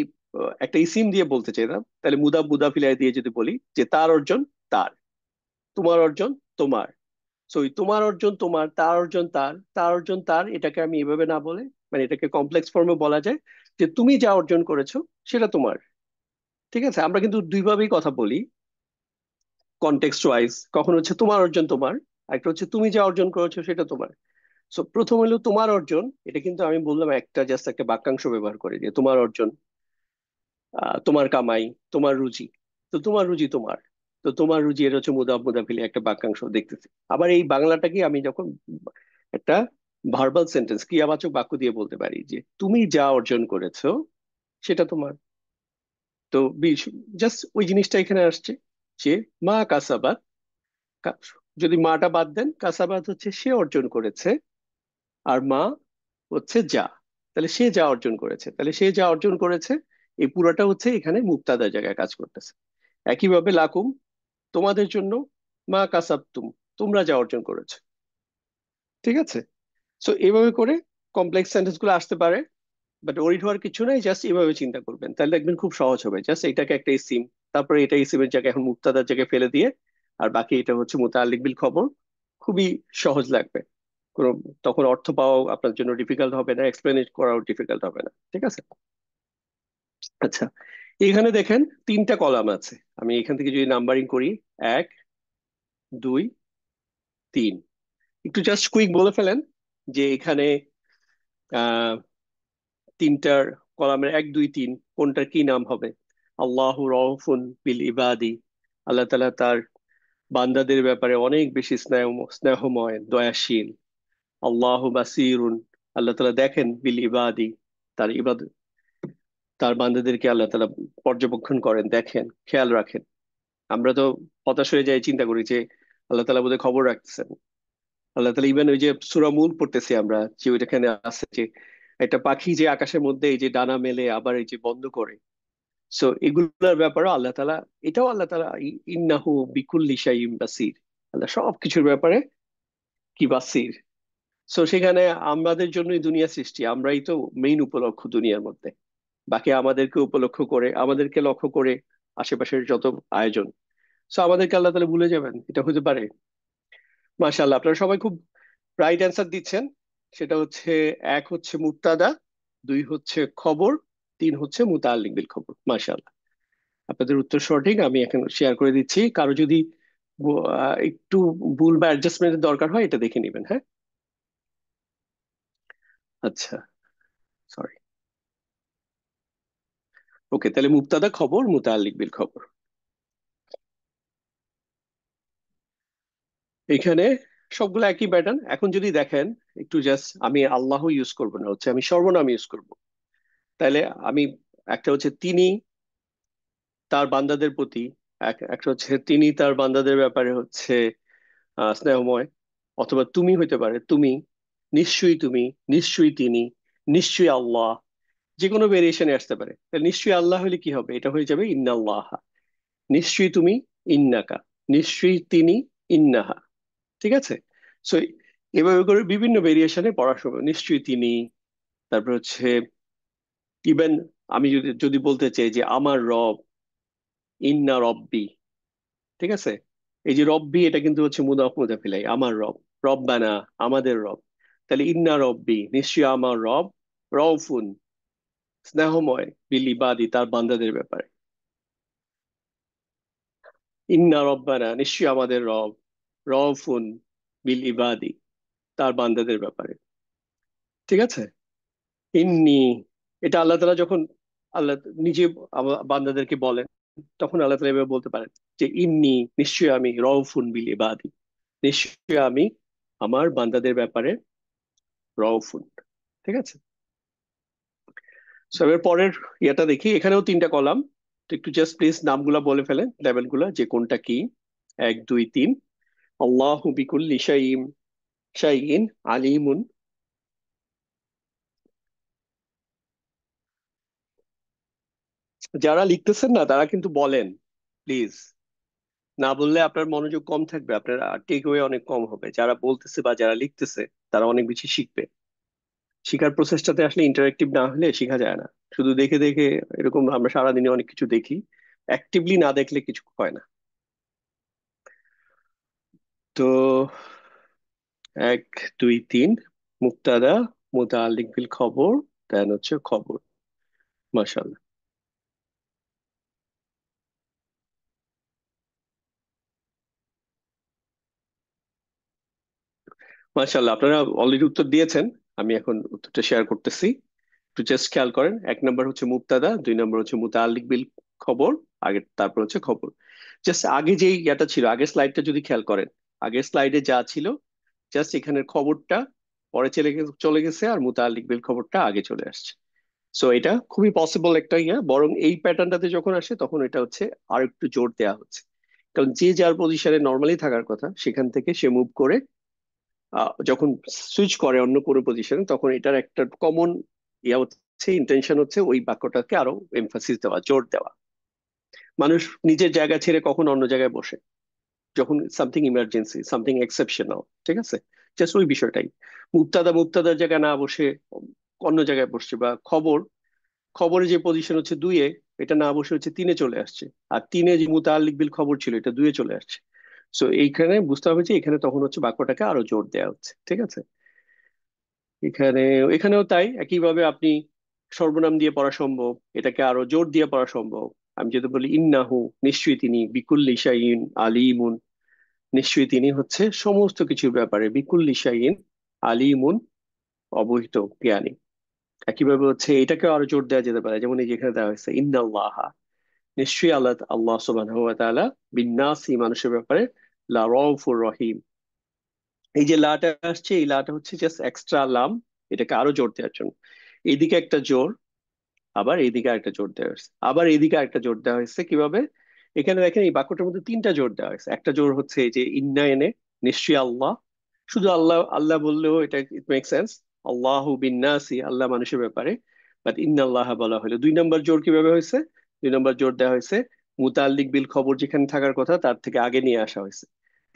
একটা ইসিম দিয়ে বলতে চাইতাম, তাহলে মুদাফিলাই দিয়ে যদি বলি যে তার অর্জন তার, তোমার অর্জন তোমার। সো তোমার অর্জন তোমার, তার অর্জন তার, তার অর্জন তার, এটাকে আমি এভাবে না বলে, মানে এটাকে কমপ্লেক্স ফর্মে বলা যায় যে তুমি যা অর্জন করেছো সেটা তোমার। ঠিক আছে, আমরা কিন্তু দুইভাবেই কথা বলি কনটেক্সট ওয়াইজ। কখন হচ্ছে তোমার অর্জন তোমার, আর একটা হচ্ছে তুমি যা অর্জন করেছো সেটা তোমার। সো প্রথম হলো তোমার অর্জন, এটা কিন্তু আমি বললাম একটা জাস্ট একটা বাক্যাংশ ব্যবহার করে যে তোমার অর্জন, তোমার কামাই, তোমার রুজি। তো তোমার রুজি তোমার, তো তোমার রুজি এটা হচ্ছে মুদাফিলে একটা বাক্যাংশ দেখতেছি। আবার এই বাংলাটাকে আমি যখন একটা ভার্বাল সেন্টেন্স ক্রিয়াবাচক বাক্য দিয়ে বলতে পারি যে তুমি যা অর্জন করেছো সেটা তোমার। তো জাস্ট ওই জিনিসটা এখানে আসছে যে মা কাসাবাত, কা- যদি মাটা বাদ দেন, কাসাবাত হচ্ছে সে অর্জন করেছে, আর মা হচ্ছে যা, তাহলে সে যা অর্জন করেছে, তাহলে সে যা অর্জন করেছে এই পুরোটা হচ্ছে এখানে মুক্তাদার জায়গায় কাজ করতেছে। একইভাবে লাকুম, তোমাদের জন্য, মা কাসাবতুম, তোমরা যা অর্জন করেছো। ঠিক আছে, সো এইভাবে করে কমপ্লেক্স সেন্টেন্স গুলো আসতে পারে। বাট ওরিড হওয়ার কিছু নাই, জাস্ট এইভাবে চিন্তা করবেন, তাহলে দেখবেন খুব সহজ হবে। জাস্ট এটাকে একটা ইসিম, তারপরে এটা ইসিমের জায়গায় এখন মুক্তাদার জায়গায় ফেলে দিয়ে, আর বাকি এটা হচ্ছে মুতাআল্লিক বিল খবর। খুবই সহজ লাগবে। কোনো তখন অর্থ পাওয়াও আপনার জন্য ডিফিকাল্ট হবে না, এক্সপ্লেন করাও ডিফিকাল্ট হবে না। ঠিক আছে, আচ্ছা, এখানে দেখেন তিনটা কলাম আছে। আমি এখান থেকে যদি নাম্বারিং করি, 1, 2, 3, একটু জাস্ট কুইক বলে ফেলেন যে এখানে আহ তিনটার কলামের 1, 2, 3 কোনটার কি নাম হবে। আল্লাহু রউফুন বিল ইবাদি, আল্লাহ তাআলা তার বান্দাদের ব্যাপারে অনেক বেশি স্নেহময় দয়াশীল। আল্লাহু বাসিরুন, আল্লাহ তাআলা দেখেন, বিল ইবাদি, তার ইবাদ, তার বান্দাদেরকে আল্লাহ তাআলা পর্যবেক্ষণ করেন, দেখেন, খেয়াল রাখেন। আমরা তো হতাশ হয়ে যাই, চিন্তা করি যে আল্লাহ তাআলা বোধহয় খবর রাখতেছেন। আল্লাহ তাআলা ইভেন ওই যে সূরা মুল্ক পড়তেছি আমরা, যে ওইখানে আছে যে একটা পাখি যে আকাশের মধ্যে এই যে ডানা মেলে আবার এই যে বন্ধ করে, সো এগুলোর ব্যাপারে আল্লাহ তাআলা, এটাও আল্লাহ তাআলা ইন্নাহু বিকুল্লি শাইইন বাসির, আল্লাহ সব কিছুর ব্যাপারে কি বাসির। সো সেখানে আমাদের জন্যই দুনিয়া সৃষ্টি, আমরাই তো মেইন উপলক্ষ দুনিয়ার মধ্যে। বাকি আমাদেরকে উপলক্ষ করে, আমাদেরকে লক্ষ্য করে আশেপাশের যত আয়োজন, সো আমাদেরকে আল্লাহ তাআলা ভুলে যাবেন, এটা হতে পারে? মাশাআল্লাহ, আপনারা সবাই খুব রাইট অ্যান্সার দিচ্ছেন। সেটা হচ্ছে, এক হচ্ছে মুক্তাদা, দুই হচ্ছে খবর, তিন হচ্ছে মুতাআল্লিক বিল খবর। মাশাআল্লাহ, আপনাদের উত্তর সঠিক। আমি এখন শেয়ার করে দিচ্ছি, কারো যদি একটু ভুল বা অ্যাডজাস্টমেন্টের দরকার হয় এটা দেখে নেবেন, হ্যাঁ। আচ্ছা, সরি। ওকে, তাহলে মুক্তাদা খবর, মুতাআল্লিক বিল খবর। এখানে সবগুলো একই প্যাটার্ন। এখন যদি দেখেন, একটু জাস্ট আমি আল্লাহ ইউজ করবো না, হচ্ছে আমি সর্বনাম ইউজ করব। তাহলে আমি একটা হচ্ছে তিনি তার বান্দাদের প্রতি, একটা হচ্ছে তিনি তার বান্দাদের ব্যাপারে হচ্ছে স্নেহময়, অথবা তুমি হইতে পারে, তুমি, নিশ্চয়ই তুমি, নিশ্চয়ই তিনি, নিশ্চয়ই আল্লাহ, যে কোনো ভেরিয়েশনে আসতে পারে। তাহলে নিশ্চয়ই আল্লাহ হলে কি হবে, এটা হয়ে যাবে ইন্নাল্লাহ। নিশ্চয়ই তুমি, ইন্নাকা, নিশ্চয়ই তিনি, ইন্নাহা। ঠিক আছে, সো এভাবে করে বিভিন্ন ভেরিয়েশনে পড়া সম্ভব। নিশ্চয়ই তিনি, তারপর হচ্ছে ইভেন আমি যদি যদি বলতে চাই যে আমার রব, ইন্না রব্বি। ঠিক আছে, এই যে রব্বি এটা কিন্তু হচ্ছে মুদাফ ইলাই, আমার রব, রব্বানা, আমাদের রব। তাহলে ইন্না রব্বি, নিশ্চয়ই আমার রব, রউফুন, স্নেহময়, বিল ইবাদি, তার বান্দাদের ব্যাপারে। ইন্না রব্বানা, নিশ্চয়ই আমাদের রব, রউফুন বিল ইবাদি, তার বান্দাদের ব্যাপারে। ঠিক আছে, ইন্নি, এটা আল্লাহ তাআলা যখন আল্লাহ নিজে বান্দাদেরকে বলেন, তখন আল্লাহ তাআলা এভাবে বলতে পারেন যে ইন্নি, নিশ্চয়ই আমি, রউফুন বিল ইবাদি, নিশ্চয়ই আমি আমার বান্দাদের ব্যাপারে রউফুন। ঠিক আছে, সো এবার পরের ইয়েটা দেখি। এখানেও তিনটা কলাম, তো একটু জাস্ট প্লিজ নামগুলা বলে ফেলেন, লেভেল গুলা যে কোনটা কি। 1, 2, 3। আল্লাহু বিকুল্লি শাইইন, শাইইন আলিমুন। যারা লিখতেছেন না তারা কিন্তু বলেন, প্লিজ। না বললে আপনার মনোযোগ কম থাকবে, আপনার টেক ওয়ে অনেক কম হবে। যারা বলতেছে বা যারা লিখতেছে তারা অনেক বেশি শিখবে। শেখার প্রসেসটাতে আসলে ইন্টারেক্টিভ না হলে শেখা যায় না। শুধু দেখে দেখে, এরকম আমরা সারাদিনে অনেক কিছু দেখি, অ্যাক্টিভলি না দেখলে কিছু হয় না। তো 1 2 3, মুক্তাদা, মুতাআল্লিক বিল খবর, দেন হচ্ছে খবর। মাশাআল্লাহ। মাশাআল্লাহ, আপনারা অলরেডি উত্তর দিয়েছেন। আমি এখন উত্তরটা শেয়ার করতেছি। একটু জাস্ট খেয়াল করেন, 1 নম্বর হচ্ছে মুক্তাদা, 2 নম্বর হচ্ছে মুতাআল্লিক বিল খবর, আগে তারপর হচ্ছে খবর। জাস্ট আগে যে ইয়াটা ছিল, আগের স্লাইডটা যদি খেয়াল করেন, আগের স্লাইডে যা ছিল, জাস্ট এখানের খবরটা পরে চলে গেছে, আর মুতাআল্লিক বিল খবরটা আগে চলে আসছে। সো এটা খুবই পসিবল একটা ইয়া, বরং এই প্যাটার্নটাতে যখন আসে তখন এটা হচ্ছে আর একটু জোর দেওয়া হচ্ছে। কারণ যে যার পজিশনে নর্মালি থাকার কথা, সেখান থেকে সে মুভ করে যখন সুইচ করে অন্য কোনো পজিশনে, তখন এটার একটা কমন ইয়া হচ্ছে, ইন্টেনশন হচ্ছে ওই বাক্যটাকে আরো এমফাসিস দেওয়া, জোর দেওয়া। মানুষ নিজের জায়গা ছেড়ে কখন অন্য জায়গায় বসে, যখন সামথিং ইমার্জেন্সি, সামথিং এক্সেপশনাল, ঠিক আছে? জাস্ট ওই বিষয়টাই। মুক্তাদার জায়গায় না বসে অন্য জায়গায় বসছে। বা খবর, খবরে যে পজিশন হচ্ছে 2-এ, এটা না বসে হচ্ছে 3-এ চলে আসছে। আর 3-এ যে মুতাআল্লিক বিল খবর ছিল, এটা 2-এ চলে আসছে। সো এইখানে বুঝতে হবে যে এখানে তখন হচ্ছে বাক্যটাকে আরো জোর দেওয়া হচ্ছে, ঠিক আছে? এখানে, এখানেও তাই একইভাবে আপনি সর্বনাম দিয়ে পড়া সম্ভব, এটাকে আরো জোর দিয়ে পড়া সম্ভব। আমি যদি বলি ইন্নাহু, নিশ্চয়ই তিনি, বিকুল্লি শাইইন আলিমুন, নিশ্চয়ই তিনি হচ্ছে সমস্ত কিছুর ব্যাপারে, বিকুল্লি শাইইন আলিমুন, অবহিত, জ্ঞানী। একইভাবে হচ্ছে এটাকে আরো জোর দেওয়া যেতে পারে, যেমন এই যেখানে দেওয়া হয়েছে ইন্নাল্লাহ, নিশ্চয়ই আল্লাহ, আল্লাহ সুবহানাহু ওয়া তাআলা, বিন্নাসি, মানুষের ব্যাপারে, লা রাউফুর রহিম। এই যে লাটা আসছে, এই লাটা হচ্ছে জাস্ট এক্সট্রা লাম, এটাকে আরো জোর দেওয়ার জন্য। এইদিকে একটা জোর, আবার এইদিকে আরেকটা জোর দেওয়া হয়েছে, আবার এইদিকে আরেকটা জোর দেওয়া হয়েছে। কিভাবে? এখানে দেখেন এই বাক্যটার মধ্যে 3টা জোর দেওয়া হয়েছে। একটা জোর হচ্ছে এই যে ইন্না এনে, নিশ্চয়ই আল্লাহ, শুধু আল্লাহ আল্লাহ বললেও এটা ইট মেক সেন্স, আল্লাহু বিন্নাসি, আল্লাহ মানুষের ব্যাপারে। বাট ইন্না আল্লাহ বলা হলো 2 নম্বর জোর। কিভাবে হয়েছে? 2 নম্বর জোর দেওয়া হয়েছে মুতাল্লিক বিল খবর যেখানে থাকার কথা তার থেকে আগে নিয়ে আসা হয়েছে।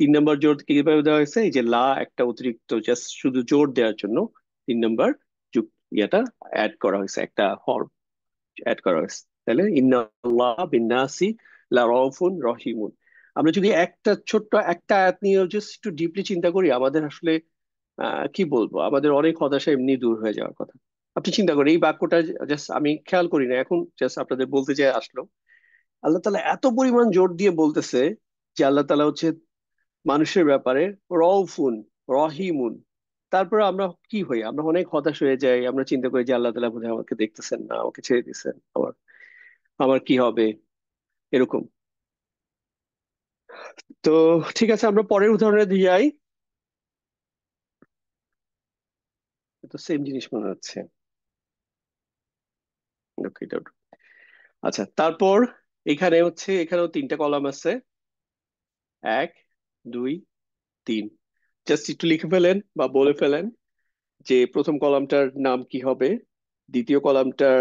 3 নম্বর জোর কিভাবে দেওয়া হয়েছে? এই যে লা, একটা অতিরিক্ত জাস্ট শুধু জোর দেওয়ার জন্য 3 নম্বর ইয়াটা অ্যাড করা হয়েছে, একটা হরফ অ্যাড করা হয়েছে। তাহলে ইন্নাল্লাহ বিন্নাসি লা রাউফুন রহিমুন। আমরা যদি একটা ছোট্ট একটা আয়াত নিয়ে জাস্ট একটু ডিপলি চিন্তা করি, আমাদের আসলে কি বলবো, আমাদের অনেক হতাশা এমনি দূর হয়ে যাওয়ার কথা। আপনি চিন্তা করেন এই বাক্যটা, জাস্ট আমি খেয়াল করি না, এখন জাস্ট আপনাদের বলতে চাই আসলো, আল্লাহ তালা এত পরিমাণ জোর দিয়ে বলতেছে যে আল্লাহ তালা হচ্ছে মানুষের ব্যাপারে রউফুন রহিমুন। তারপরে আমরা কি হই? আমরা অনেক হতাশ হয়ে যাই, আমরা চিন্তা করি যে আল্লাহ তালা বোধহয় আমাকে দেখতেছেন না, আমাকে ছেড়ে দিচ্ছেন, আমার আমার কি হবে, এরকম। তো ঠিক আছে, আমরা পরের উদাহরণে দিয়ে যাই। তো সেম জিনিস মনে হচ্ছে। Okay, আচ্ছা, তারপর এখানে হচ্ছে, এখানেও 3টা কলাম আছে, 1 2 3। জাস্ট একটু লিখে ফেলেন বা বলে ফেলেন যে প্রথম কলামটার নাম কি হবে, দ্বিতীয় কলামটার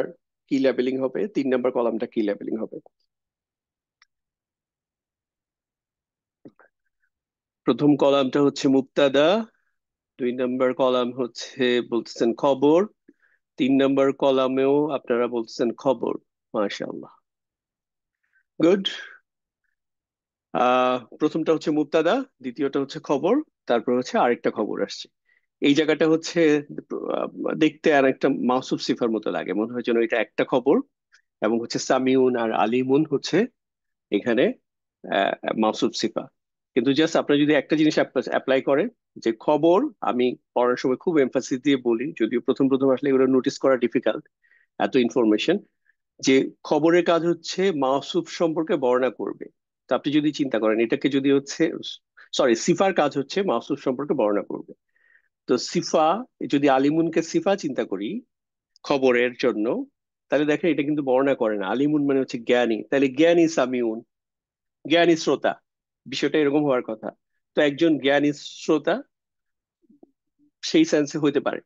কি লেবেলিং হবে, 3 নম্বর কলামটা কি লেবেলিং হবে। প্রথম কলামটা হচ্ছে মুক্তাদা, 2 নম্বর কলাম হচ্ছে বলতেছেন খবর, 3 নম্বর কলামেও আপনারা বলতেছেন খবর। মাশাআল্লাহ, গুড। প্রথমটা হচ্ছে মুক্তাদা, দ্বিতীয়টা হচ্ছে খবর, তারপর হচ্ছে আরেকটা খবর আসছে। এই জায়গাটা হচ্ছে আহ, দেখতে আর একটা মাউসুফ সিফার মতো লাগে, মনে হয় যেন এটা একটা খবর, এবং হচ্ছে সামিউন আর আলিমুন হচ্ছে এখানে আহ, মাউসুফ সিফা। কিন্তু জাস্ট আপনার যদি একটা জিনিস অ্যাপ্লাই করেন, যে খবর, আমি পড়ার সময় খুব এমফাসিস দিয়ে বলি, যদিও প্রথম প্রথম আসলে এগুলো নোটিস করা ডিফিকাল্ট, এত ইনফরমেশন, যে খবরের কাজ হচ্ছে মাওসুফ সম্পর্কে বর্ণনা করবে। তো আপনি যদি চিন্তা করেন এটাকে, যদি হচ্ছে, সরি, সিফার কাজ হচ্ছে মাওসুফ সম্পর্কে বর্ণনা করবে। তো সিফা, যদি আলিমুনকে সিফা চিন্তা করি খবরের জন্য, তাহলে দেখেন এটা কিন্তু বর্ণনা করে না। আলিমুন মানে হচ্ছে জ্ঞানী, তাহলে জ্ঞানী সামিউন, জ্ঞানী শ্রোতা, বিষয়টা এরকম হওয়ার কথা। তো একজন জ্ঞানী শ্রোতা, সেই সেন্সে হইতে পারে,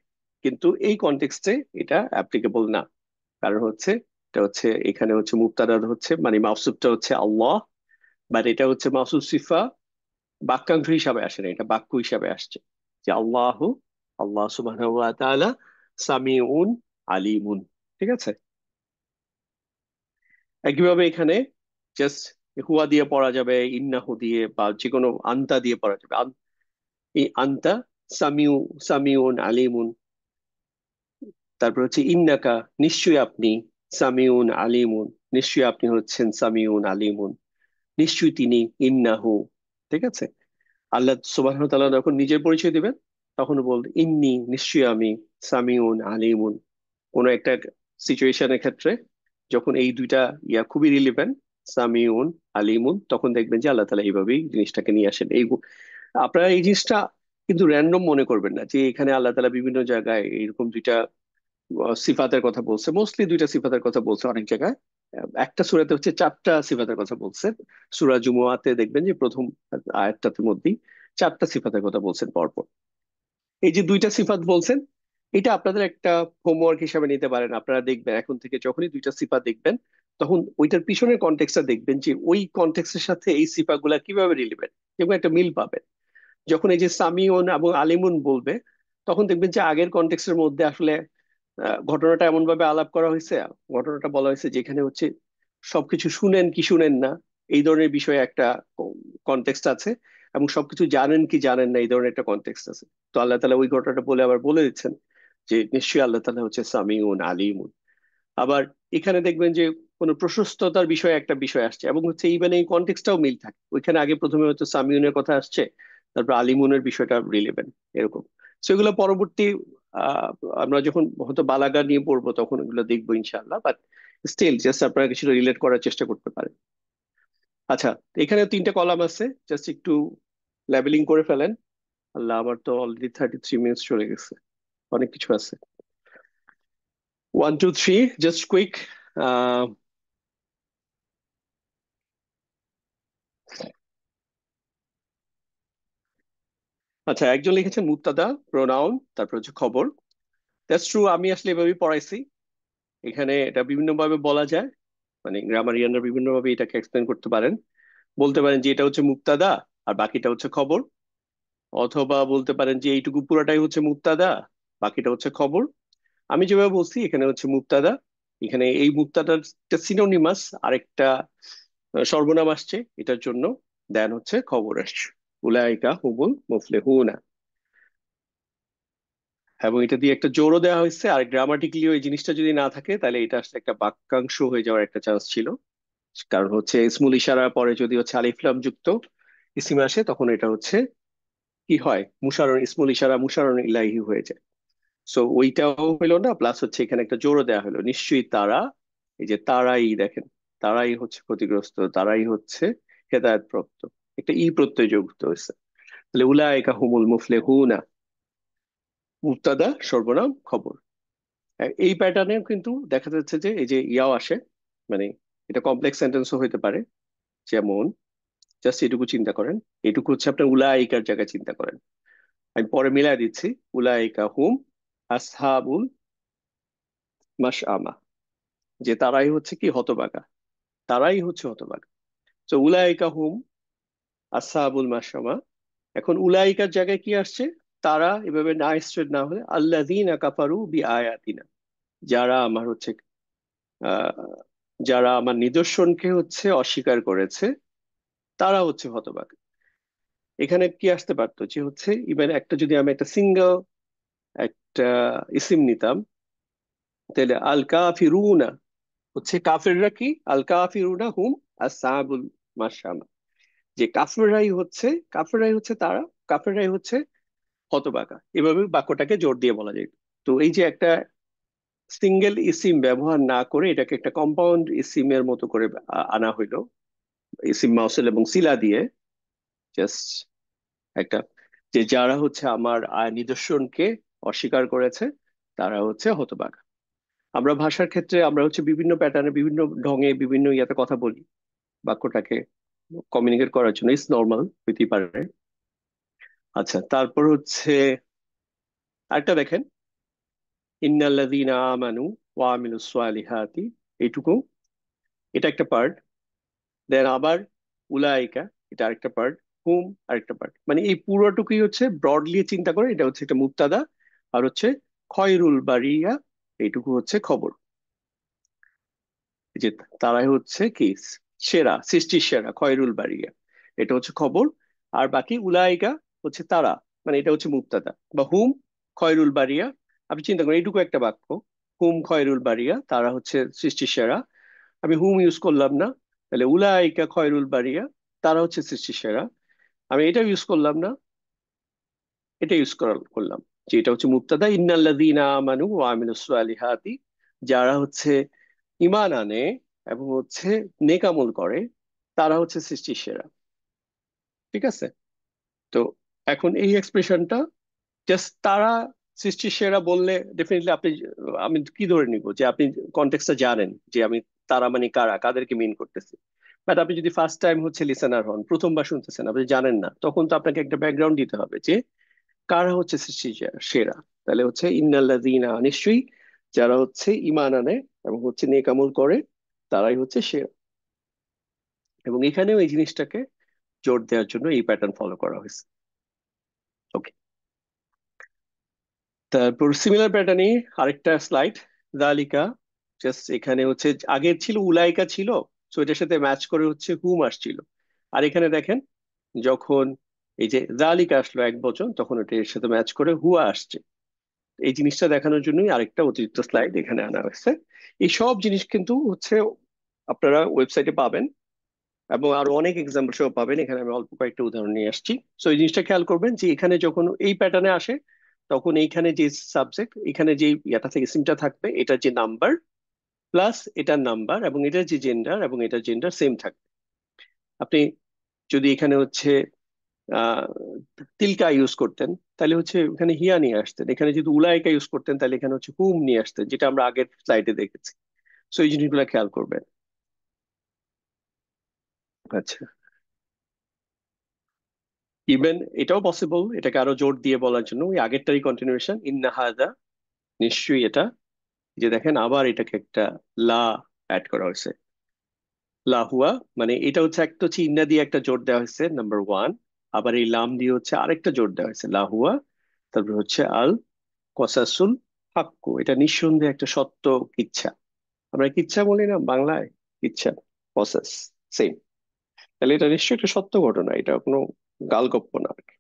কিন্তু এই কনটেক্সটে এটা অ্যাপ্লিকেবল না। কারণ হচ্ছে এটা হচ্ছে এখানে হচ্ছে মুবতাদা হচ্ছে মানে মাউসুফটা হচ্ছে আল্লাহ, বাট এটা হচ্ছে মাউসুফ সিফা বাক্যাংশ হিসাবে আসে না, এটা বাক্য হিসাবে আসছে যে আল্লাহ, আল্লাহ সুবহানাহু ওয়া তাআলা সামিউন আলিমুন। ঠিক আছে, একইভাবে এখানে জাস্ট হুয়া দিয়ে পড়া যাবে, ইন্নাহু দিয়ে, বা যে কোনো আন্তা দিয়ে পড়া যাবে। এই আন্তা সামিউ, সামিউন আলিমুন। তারপর হচ্ছে ইন্নাকা, নিশ্চয়ই আপনি, সামিউন আলিমুন, নিশ্চয়ই আপনি হচ্ছেন সামিউন আলিমুন, নিশ্চয়ই তিনি, ইন্নাহু। ঠিক আছে, আল্লাহ সুবহানাহু ওয়া তাআলা যখন নিজের পরিচয় দিবেন তখন বলবেন ইন্নি, নিশ্চয়ই আমি, সামিউন আলিমুন। কোন একটা সিচুয়েশনের ক্ষেত্রে যখন এই দুইটা খুবই রিলেভেন্ট, সামিউন আলিমুন, তখন দেখবেন যে আল্লাহ তাআলা এইভাবেই জিনিসটাকে নিয়ে আসেন। আপনারা এই জিনিসটা কিন্তু র্যান্ডম মনে করবেন না যে এখানে আল্লাহ তাআলা বিভিন্ন জায়গায় এরকম দুইটা সিফাতের কথা বলছে, মোস্টলি দুইটা সিফাতের কথা বলছে অনেক জায়গায়। একটা সূরাতে হচ্ছে চারটা সিফাতের কথা বলছে। সূরা জুমুয়াতে দেখবেন যে প্রথম আয়াতটার মধ্যেই চারটা সিফাতের কথা বলছেন পরপর। এই যে দুইটা সিফাত বলছেন, এটা আপনাদের একটা হোমওয়ার্ক হিসাবে নিতে পারেন। আপনারা দেখবেন এখন থেকে যখনই দুইটা সিফাত দেখবেন তখন ওইটার পিছনের কনটেক্সটটা দেখবেন যে ওই কনটেক্সটের সাথে এই সিফাগুলা কিভাবে রিলেভেন্ট, এবং একটা মিল পাবেন। যখন এই যে সামিউন এবং আলিমুন বলবে তখন দেখবেন যে আগের কনটেক্সটের মধ্যে আসলে ঘটনাটা এমন ভাবে আলাপ করা হয়েছে, ঘটনাটা বলা হয়েছে যেখানে হচ্ছে সবকিছু শুনেন কি শুনেন না এই ধরনের বিষয়ে একটা কনটেক্সট আছে, এবং সবকিছু জানেন কি জানেন না এই ধরনের একটা কনটেক্সট আছে। তো আল্লাহ তালা ওই ঘটনাটা বলে আবার বলে দিচ্ছেন যে নিশ্চয়ই আল্লাহ তালা হচ্ছে সামিউন আলিমুন। আবার এখানে দেখবেন যে কোনো প্রশস্ততার বিষয়ে একটা বিষয় আসছে, এবং হচ্ছে ইভেন এই কনটেক্সটটাও মিল থাকে। ওইখানে আগে প্রথমে হয়তো সামিউনের কথা আসছে, তারপর আলিমুনের বিষয়টা রিলেভেন্ট, এরকম। সেগুলো পরবর্তী আহ আমরা যখন হয়তো বালাগা নিয়ে পড়বো তখন এগুলো দেখবো ইনশাআল্লাহ, বাট স্টিল জাস্ট আপনারা কিছু রিলেট করার চেষ্টা করতে পারেন। আচ্ছা, এখানে তিনটা কলাম আছে, জাস্ট একটু লেবেলিং করে ফেলেন। আল্লাহ, আমার তো অলরেডি 33 মিনিটস চলে গেছে, অনেক কিছু আছে। 1 2 3, জাস্ট কুইক। আচ্ছা, একজন লিখেছেন মুত্তাদা, প্রোনাউন, তারপর হচ্ছে খবর। দ্যাটস ট্রু, আমি আসলে এভাবেই পড়াইছি। এখানে এটা বিভিন্ন ভাবে বলা যায়, মানে গ্রামারিয়ানরা বিভিন্ন ভাবে এটাকে এক্সপ্লেন করতে পারেন। বলতে পারেন যে এটা হচ্ছে মুক্তাদা আর বাকিটা হচ্ছে খবর, অথবা বলতে পারেন যে এইটুকু পুরাটাই হচ্ছে মুক্তাদা, বাকিটা হচ্ছে খবর। আমি যেভাবে বলছি এখানে হচ্ছে মুক্তাদা, এখানে এই মুক্তাদার একটা সিনোনিমাস আরেকটা সর্বনাম আসছে এটার জন্য, দেন হচ্ছে খবর আসছে, উলাইকা হুমুল মুফলিহুনা। এবং এটা দিয়ে একটা জোরও দেওয়া হয়েছে, আর গ্রামাটিক্যালি ওই জিনিসটা যদি না থাকে তাহলে এটা আসলে একটা বাক্যাংশ হয়ে যাওয়ার একটা চান্স ছিল। কারণ হচ্ছে ইসমুল ইশারার পরে যদি হচ্ছে আলিফ লাম যুক্ত ইসিম আসে তখন এটা হচ্ছে কি হয়, মুশাররন, ইসমুল ইশারা মুশাররন ইলাইহি হয়ে যায়। সো ওইটাও হইলো না, প্লাস হচ্ছে এখানে একটা জোরও দেওয়া হলো, নিশ্চয়ই তারা, এই যে তারাই দেখেন, তারাই হচ্ছে ক্ষতিগ্রস্ত, তারাই হচ্ছে হেদায়েত প্রাপ্ত, একটা প্রত্যয় যুক্ত হয়েছে। তাহলে উলাইকা হুমুল মুফলিহুনা, মুবতাদা সর্বনাম খবর। এই প্যাটার্নে কিন্তু দেখা যাচ্ছে যে এই যে ইয়াও আসে, মানে এটা কমপ্লেক্স সেন্টেন্সও হইতে পারে। যেমন জাস্ট এটুকু চিন্তা করেন, এটুকু হচ্ছে আপনার উলাইকার জায়গায় চিন্তা করেন, আমি পরে মিলাই দিচ্ছি। উলাইকা হুম আসহাবুল মাশআমা, যে তারাই হচ্ছে কি হতভাগা, তারাই হচ্ছে হতভাগা। তো উলাইকা হুম আসহাবুল মাশআমা। এখন উলাইকার জায়গায় কি আসছে, তারা এভাবে না স্ট্রেট না হলে আল্লাযীনা কাফারু বিআয়াতিনা, যারা আমার হচ্ছে আহ যারা আমার নিদর্শনকে হচ্ছে অস্বীকার করেছে, তারা হচ্ছে হতভাগা। এখানে কি আসতে পারতো যে হচ্ছে ইভেন একটা যদি আমি একটা সিঙ্গেল একটা ইসিম নিতাম, তাহলে আল কাফিরুনা হচ্ছে কাফেররা কি, আল কাফিরুনা হুম আসহাবুল মাশআমা, যে কাফেররাই হচ্ছে তারা, কাফেররাই হচ্ছে হতভাগা। এভাবে বাক্যটাকে জোর দিয়ে বলা যায়। তো এই যে একটা সিঙ্গেল ইসিম ব্যবহার না করে এটাকে একটা কম্পাউন্ড ইসিমের মতো করে আনা হইলো, ইসিম মাউসুল এবং সিলা দিয়ে, জাস্ট একটা, যে যারা হচ্ছে আমার নিদর্শনকে অস্বীকার করেছে তারা হচ্ছে হতভাগা। আমরা ভাষার ক্ষেত্রে আমরা হচ্ছে বিভিন্ন প্যাটার্নে বিভিন্ন ঢঙে বিভিন্ন ইয়াতে কথা বলি বাক্যটাকে কমিউনিকেট করার জন্য, ইটস নর্মাল হইতেই পারে। আচ্ছা, তারপর হচ্ছে আরেকটা দেখেন, ইন্নাল্লাযীনা আমানু ওয়া আমিলুস সালিহাতি, এইটুকু, এটা একটা পার্ট। দেন আবার উলাইকা, এটা আরেকটা পার্ট। হুম, আরেকটা পার্ট। মানে এই পুরোটুকুই হচ্ছে ব্রডলি চিন্তা করে এটা হচ্ছে একটা মুক্তাদা, আর হচ্ছে খয়রুল বারিয়া, এইটুকু হচ্ছে খবর। যে তারাই হচ্ছে কি সেরা, সৃষ্টির সেরা, খয়রুল বারিয়া, এটা হচ্ছে খবর। আর বাকি উলাইকা হচ্ছে তারা, মানে এটা হচ্ছে মুক্তাদা। বা হুম খয়রুল বারিয়া, আপনি চিন্তা করেন এইটুকু একটা বাক্য, হুম খয়রুল বারিয়া, তারা হচ্ছে সৃষ্টির সেরা। আমি হুম ইউজ করলাম না, তাহলে উলাইকা খয়রুল বারিয়া, তারা হচ্ছে সৃষ্টির সেরা। আমি এটা ইউজ করলাম না, এটা ইউজ করলাম, যে এটা হচ্ছে মুবতাদা, ইন্নাল্লাযীনা আমানু ওয়া আমিলুস সালিহাতি, যারা হচ্ছে ঈমান আনে এবং হচ্ছে নেক আমল করে, তারা হচ্ছে সৃষ্টির সেরা। ঠিক আছে? তো এখন এই এক্সপ্রেশনটা, জাস্ট তারা সৃষ্টির সেরা বললে ডেফিনেটলি আপনি, আমি কি ধরে নিব যে আপনি কনটেক্সটটা জানেন যে আমি তারা মানে কারা, কাদেরকে মিন করতেছি। বাট আপনি যদি ফার্স্ট টাইম হচ্ছে লিসেনার হন, প্রথমবার শুনতেছেন, আপনি জানেন না, তখন তো আপনাকে একটা ব্যাকগ্রাউন্ড দিতে হবে যে কারা হচ্ছে সৃষ্টির সেরা। তাহলে হচ্ছে ইন্নাল্লাযীনা, নিশ্চয়ই যারা হচ্ছে ঈমান আনে এবং হচ্ছে নেক আমল করে, তারাই হচ্ছে সেরা। এবং এখানেও এই জিনিসটাকে জোর দেওয়ার জন্য এই প্যাটার্ন ফলো করা হয়েছে। ওকে, তারপর সিমিলার প্যাটার্নই আরেকটা স্লাইড, জালিকা। জাস্ট এখানে হচ্ছে আগের ছিল উলাইকা ছিল, তো এটার সাথে ম্যাচ করে হচ্ছে হুম আসছিল। আর এখানে দেখেন, যখন এই যে জালিকা আসলো এক বচন, তখন এটা এর সাথে ম্যাচ করে হুয়া আসছে। এই জিনিসটা দেখানোর জন্যই আরেকটা অতিরিক্ত স্লাইড এখানে আনা হয়েছে। এই সব জিনিস কিন্তু হচ্ছে আপনারা ওয়েবসাইটে পাবেন, এবং আরো অনেক এক্সাম্পল সহ পাবেন। এখানে আমি অল্প কয়েকটা উদাহরণ নিয়ে আসছি। তো এই জিনিসটা খেয়াল করবেন যে এখানে যখন এই প্যাটার্নে আসে, তখন এইখানে যে সাবজেক্ট, এখানে যে ইয়াটা থেকে সিমটা থাকবে, এটার যে নাম্বার প্লাস এটার নাম্বার, এবং এটার যে জেন্ডার এবং এটার জেন্ডার সেম থাকবে। আপনি যদি এখানে হচ্ছে আহ তিলকা ইউজ করতেন, তাহলে হচ্ছে এখানে হিয়া নিয়ে আসতেন। এখানে যদি উলাইকা ইউজ করতেন, তাহলে এখানে হচ্ছে হুম নিয়ে আসতেন, যেটা আমরা আগের স্লাইডে দেখেছি। সো এই জিনিসগুলো খেয়াল করবেন। আচ্ছা, ইভেন এটাও পসিবল এটাকে আরো জোর দিয়ে বলার জন্য, ওই আগেরটারই কন্টিনিউশন, ইন্না হাদা, নিশ্চয়ই এটা। যে দেখেন আবার এটাকে একটা লা অ্যাড করা হয়েছে, লাহুয়া। মানে এটা হচ্ছে একটা হচ্ছে ইন্না দিয়ে একটা জোর দেওয়া হয়েছে নাম্বার ওয়ান, আবার এই লাম দিয়ে হচ্ছে আরেকটা জোর দেওয়া হয়েছে লাহুয়া। তারপর হচ্ছে আল কসাসুল হাক্কু, এটা নিঃসন্দেহে একটা সত্য কিচ্ছা। আমরা কিচ্ছা বলি না বাংলায়, কিচ্ছা, প্রসেস, সেম। তাহলে এটা নিশ্চয়ই একটা সত্য ঘটনা, এটা কোনো গালগপ্প না আর কি।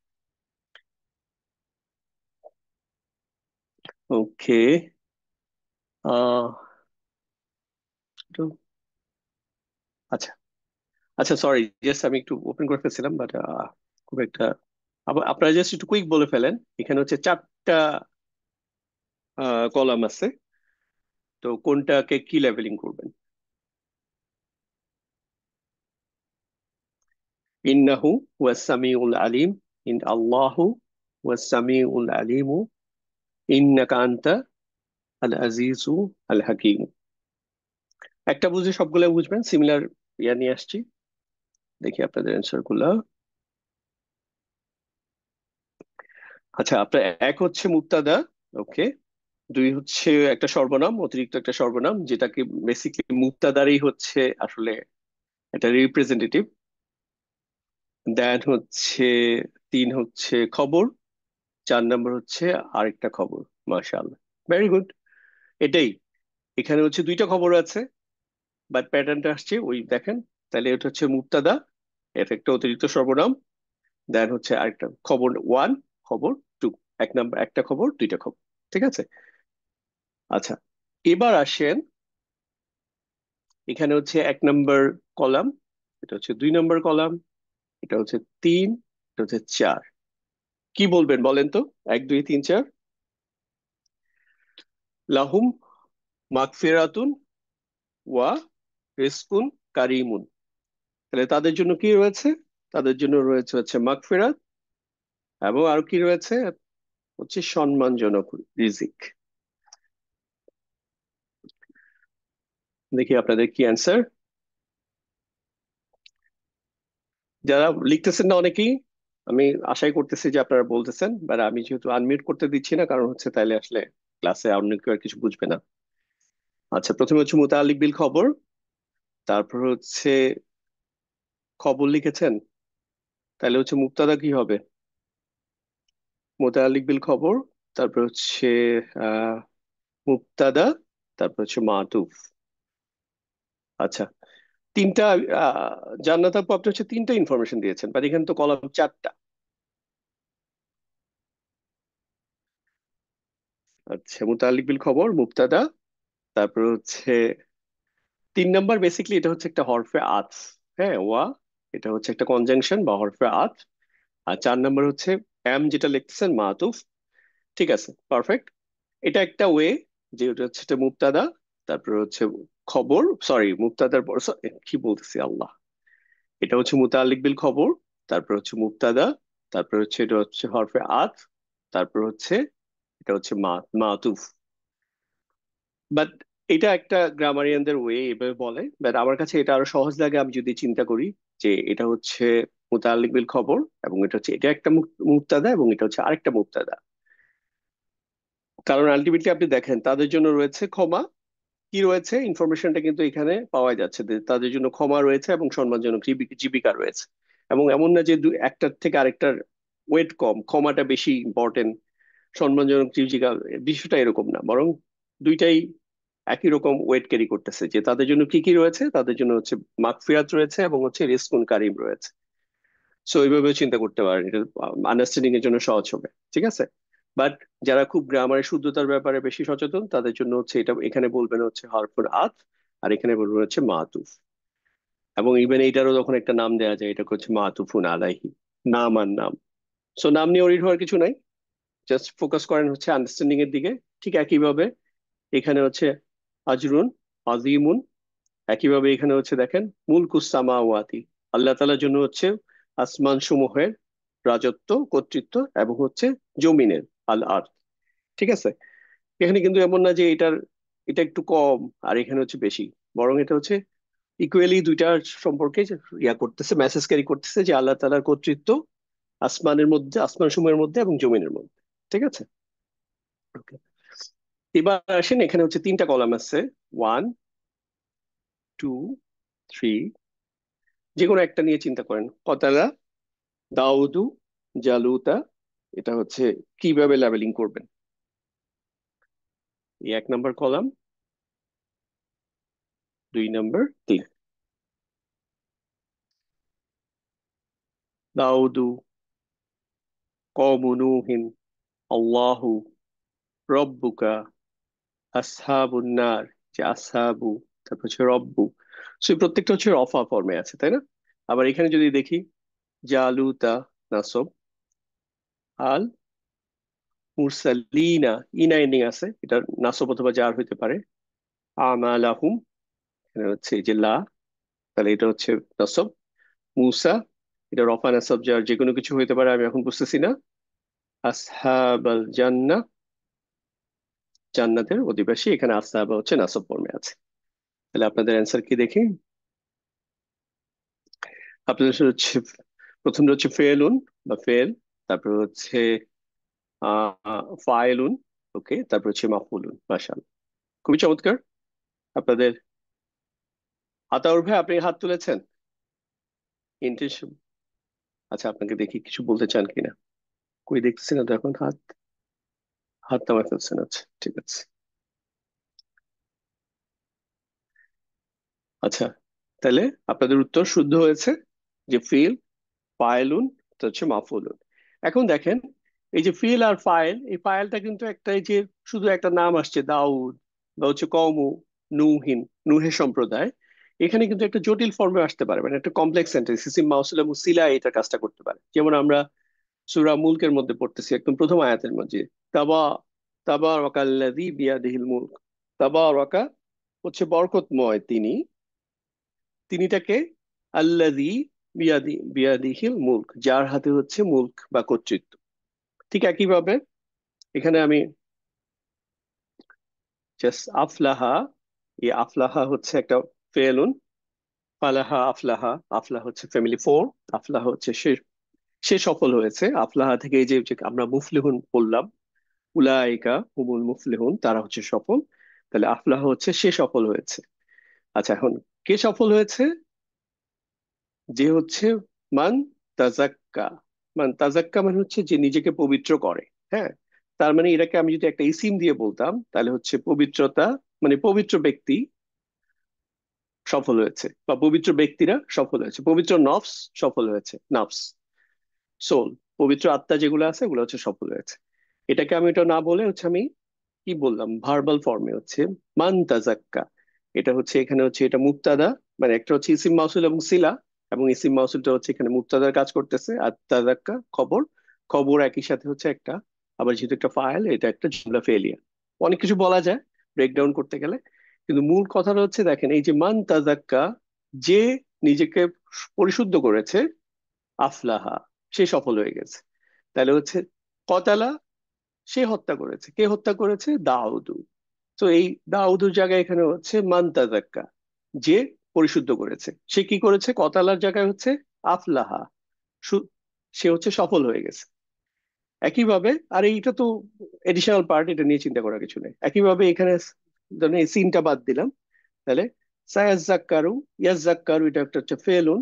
ওকে, আহ তো- আচ্ছা, আচ্ছা, সরি, জাস্ট আমি একটু ওপেন করে ফেলছিলাম, বাট খুব একটা, আবার আপনারা জাস্ট একটু কুইক বলে ফেলেন। এখানে হচ্ছে চারটা কলাম আছে, তো কোনটাকে কি লেভেলিং করবেন? ইন্নাহু ওয়াস সামিউল আলিম, ইন আল্লাহু ওয়াস সামিউল আলিমু, ইন্নাকা আনতা আল আজিজু আল হাকিম। একটা বুঝে সবগুলো বুঝবেন, সিমিলার ইয়া নিয়ে আসছি। দেখি আপনাদের অ্যান্সার গুলা। আচ্ছা, আপনার এক হচ্ছে মুক্তাদা, ওকে। দুই হচ্ছে একটা সর্বনাম, অতিরিক্ত একটা সর্বনাম, যেটাকে বেসিক্যালি মুক্তাদারই হচ্ছে আসলে একটা রিপ্রেজেন্টেটিভ। দেন হচ্ছে তিন হচ্ছে খবর, চার নম্বর হচ্ছে আরেকটা খবর। মাশাআল্লাহ, ভেরি গুড। এটাই, এখানে হচ্ছে দুইটা খবর আছে, বাট প্যাটার্নটা আসছে ওই দেখেন। তাহলে এটা হচ্ছে মুক্তাদা, এটা একটা অতিরিক্ত সর্বনাম। দেন হচ্ছে আরেকটা খবর ওয়ান, খবর টু, এক নাম্বার একটা খবর দুইটা খবর। ঠিক আছে? আচ্ছা, এবার আসেন, এখানে হচ্ছে এক নাম্বার কলাম, এটা হচ্ছে দুই নাম্বার কলাম, এটা হচ্ছে তিন, এটা হচ্ছে চার। কি বলবেন বলেন তো? এক দুই তিন চার। লাহুম মাগফিরাতুন ওয়া রিজকুন কারিমুন। তাহলে তাদের জন্য কি রয়েছে? তাদের জন্য রয়েছে হচ্ছে মাগফিরাত, এবং আর কি রয়েছে হচ্ছে সম্মানজনক রিজিক। দেখি আপনাদের কি অ্যান্সার। যারা লিখতেছেন না অনেকেই, আমি আশাই করতেছি যে আপনারা বলতেছেন, বাট আমি যেহেতু আনমিউট করতে দিচ্ছি না, কারণ হচ্ছে তাইলে আসলে ক্লাসে অন্য কেউ আর কিছু বুঝবে না। আচ্ছা, প্রথমে হচ্ছে মুতাআল্লিক বিল খবর, তারপর হচ্ছে খবর লিখেছেন, তাহলে হচ্ছে মুক্তাদা কি হবে? মুতাআল্লিক বিল খবর, তারপর হচ্ছে আহ মুক্তাদা, তারপর হচ্ছে মাতুফ। আচ্ছা, তিনটা আহ জান্নাত আপু, আপনি হচ্ছে তিনটা ইনফরমেশন দিয়েছেন, বাট এখানে তো কলাম চারটা। আচ্ছা, মুতাআল্লিক বিল খবর, মুক্তাদা, তারপর হচ্ছে 3 নাম্বার, বেসিকলি এটা হচ্ছে একটা হরফে আতফ। হ্যাঁ, ওয়া, এটা হচ্ছে একটা কনজাংশন বা হরফে আতফ। আর 4 নাম্বার হচ্ছে এম, যেটা লিখতেছেন মাতুফ। ঠিক আছে, পারফেক্ট। এটা একটা ওয়ে, যে ওটা হচ্ছে একটা মুক্তাদা, তারপর হচ্ছে খবর, সরি মুক্তাদার পর কি বলতেছি আল্লাহ, এটা হচ্ছে মুতাআল্লিক বিল খবর, তারপর হচ্ছে মুক্তাদা, তারপর হচ্ছে এটা হচ্ছে হরফে আতফ, তারপর হচ্ছে এটা হচ্ছে মাতুফ। বাট এটা একটা গ্রামারিয়ানদের ওয়ে এভাবে বলে, বাট আমার কাছে এটা আরো সহজ লাগে আমি যদি চিন্তা করি যে এটা হচ্ছে মুতাআল্লিক বিল খবর, এবং এটা হচ্ছে এটা একটা মুক্তাদা, এবং এটা হচ্ছে আরেকটা মুক্তাদা। কারণ আলটিমেটলি আপনি দেখেন তাদের জন্য রয়েছে ক্ষমা, কি রয়েছে ইনফরমেশনটা কিন্তু এখানে পাওয়া যাচ্ছে যে তাদের জন্য ক্ষমা রয়েছে এবং সম্মানজনক জীবিকা রয়েছে। এবং এমন না যে একটার থেকে আরেকটার ওয়েট কম, ক্ষমাটা বেশি ইম্পর্টেন্ট, সম্মানজনক জীবিকা, বিষয়টা এরকম না, বরং দুইটাই একই রকম ওয়েট ক্যারি করতেছে। যে তাদের জন্য কি কি রয়েছে, তাদের জন্য হচ্ছে মাগফিরাত রয়েছে এবং হচ্ছে রিজকুন কারিম রয়েছে। সো এইভাবে চিন্তা করতে পারেন, এটা আন্ডারস্ট্যান্ডিং এর জন্য সহজ হবে। ঠিক আছে, বাট যারা খুব গ্রামারের শুদ্ধতার ব্যাপারে বেশি সচেতন, তাদের জন্য হচ্ছে এটা এখানে বলবেন হচ্ছে হরফুল আত, আর এখানে বলবেন হচ্ছে মাতুফ। এবং ইভেন এইটারও যখন একটা নাম দেওয়া যায়, এটা হচ্ছে মাতুফুন আলাইহি, নাম আর নাম। সো নাম নিয়ে ওরিড হওয়ার কিছু নাই, জাস্ট ফোকাস করেন হচ্ছে আন্ডারস্ট্যান্ডিং এর দিকে। ঠিক একইভাবে এখানে হচ্ছে আজরুন, আজিমুন, একইভাবে এখানে হচ্ছে দেখেন মুলকুস সামাওয়াতি, আল্লাহ তাআলার জন্য হচ্ছে আসমান সমূহের রাজত্ব, কর্তৃত্ব, এবং হচ্ছে জমিনের, আল আর। ঠিক আছে, এখানে কিন্তু এমন না যে এটা একটু কম আর এখানে হচ্ছে বেশি, বরং এটা হচ্ছে ইকুয়ালি দুইটার সম্পর্কে ইয়া করতেছে, মেসেজ ক্যারি করতেছে যে আল্লাহ তাআলার কর্তৃত্ব আসমানের মধ্যে, আসমান সমূহের মধ্যে এবং জমিনের মধ্যে। ঠিক আছে, ওকে। এবার আসেন, এখানে হচ্ছে 3টা কলাম আছে, 1, 2, 3। যে কোনো একটা নিয়ে চিন্তা করেন, কতালা, দাউদু, জালুতা, এটা হচ্ছে কিভাবে লেবেলিং করবেন? এই 1 নাম্বার কলাম, 2 নাম্বার, 3। দাউদু, কওমু নূহিন, আল্লাহু, রব্বুকা, আসহাবুন নার, যে আসহাবু, তারপর হচ্ছে রব্বু। সো এই প্রত্যেকটা হচ্ছে রফা ফর্মে আছে, তাই না? আবার এখানে যদি দেখি, জালুতা নাসব, আল মুরসালিনা, ইনা এন্ডিং আছে, এটা নাসব অথবা জার হইতে পারে। আমালাহুম, এখানে হচ্ছে এই যে লা, তাহলে এটা হচ্ছে নাসব। মুসা, এটা রফা নাসব জার যে কোনো কিছু হইতে পারে, আমি এখন বুঝতেছি না। আসহাবাল জান্নাহ, জান্নাতের অধিবাসী, এখানে আসহাবা হচ্ছে নাসব ফর্মে আছে। তাহলে আপনাদের অ্যান্সার কি দেখি? আপনাদের হচ্ছে প্রথমটা হচ্ছে ফেলুন বা ফেল, তারপর হচ্ছে ফাইলুন, ওকে, তারপর হচ্ছে মাফুলুন। মাশাআল্লাহ, খুবই চমৎকার আপনাদের। আতাউর ভাই, আপনি হাত তুলেছেন ইন্টেনশন। আচ্ছা, আপনাকে দেখি কিছু বলতে চান কিনা। কই, দেখতেছি না তো এখন হাত, হাত নামায় ফেলছেন, আচ্ছা ঠিক আছে। আচ্ছা, তাহলে আপনাদের উত্তর শুদ্ধ হয়েছে, যে ফিল, ফাইলুন, এটা হচ্ছে মাফুলুন। এখন দেখেন, এই যে ফিল আর ফাইল, এই ফাইলটা কিন্তু একটা, এই যে শুধু একটা নাম আসছে দাউদ, বা হচ্ছে কওমু নূহিন, নূহের সম্প্রদায়, এখানে কিন্তু একটা জটিল ফর্মে আসতে পারে, মানে একটা কমপ্লেক্স সেন্টেন্স, ইসিম মাউসুলা মুসিলা এটা কাজটা করতে পারে। যেমন আমরা সূরা মুলকের মধ্যে পড়তেছি, একদম প্রথম আয়াতের মধ্যে, তাবা তাবারাকাল্লাযী বিয়াদিহিল মুলক, তাবারাকা হচ্ছে বরকতময় তিনি, তিনিটাকে আল্লাযী বিয়াদিহিল মুলক, যার হাতে হচ্ছে মুলক বা কর্তৃত্ব। ঠিক একইভাবে এখানে আমি জাস্ট আফলাহা, এই আফলাহা হচ্ছে একটা ফেলুন, ফালাহা আফলাহা, আফলাহ হচ্ছে ফ্যামিলি ফোর, আফলাহ হচ্ছে শেষ, সে সফল হয়েছে। আফলাহা থেকে এই যে যে আমরা মুফলিহুন বললাম, উলাইকা হুমুল মুফলিহুন, তারা হচ্ছে সফল। তাহলে আফলাহ হচ্ছে সে সফল হয়েছে। আচ্ছা, এখন কে সফল হয়েছে? যে হচ্ছে মান তাজাক্কা। মান তাজাক্কা মানে হচ্ছে যে নিজেকে পবিত্র করে। হ্যাঁ, তার মানে এটাকে আমি যদি একটা ইসিম দিয়ে বলতাম তাহলে হচ্ছে পবিত্রতা, মানে পবিত্র ব্যক্তি সফল হয়েছে, বা পবিত্র ব্যক্তিরা সফল হয়েছে, পবিত্র নফস সফল হয়েছে, নফস, সোল, পবিত্র আত্মা যেগুলো আছে ওগুলো হচ্ছে সফল হয়েছে। এটাকে আমি এটা না বলে হচ্ছে আমি কি বললাম, ভার্বাল ফর্মে হচ্ছে মান তাজাক্কা। এটা হচ্ছে এখানে হচ্ছে এটা মুক্তাদা, মানে একটা হচ্ছে ইসিম মাউসুল এবং সিলা, এবং ইসিম মাউসুলটা হচ্ছে এখানে মুক্তাদার কাজ করতেছে, আর তাজাক্কা খবর। খবর একই সাথে হচ্ছে একটা, আবার যেহেতু একটা ফাইল, এটা একটা জুমলা ফেলিয়া। অনেক কিছু বলা যায় ব্রেকডাউন করতে গেলে, কিন্তু মূল কথাটা হচ্ছে দেখেন এই যে মান তাজাক্কা, যে নিজেকে পরিশুদ্ধ করেছে, আফলাহা, সে সফল হয়ে গেছে। তাহলে হচ্ছে কতালা, সে হত্যা করেছে। কে হত্যা করেছে? দাউদু। তো এই দাউদুর জায়গায় এখানে হচ্ছে মান্তাজাক্কা, যে পরিশুদ্ধ করেছে। সে কি করেছে? কতালার জায়গায় হচ্ছে আফলাহা, সু- সে হচ্ছে সফল হয়ে গেছে। একইভাবে, আর এইটা তো এডিশনাল পার্ট, এটা নিয়ে চিন্তা করার কিছু নেই। একইভাবে এখানে ধরেন এই সিনটা বাদ দিলাম, তাহলে সায়াজ্জাক্কারু, ইয়াজ্জাক্কারু, এটা একটা হচ্ছে ফেলুন।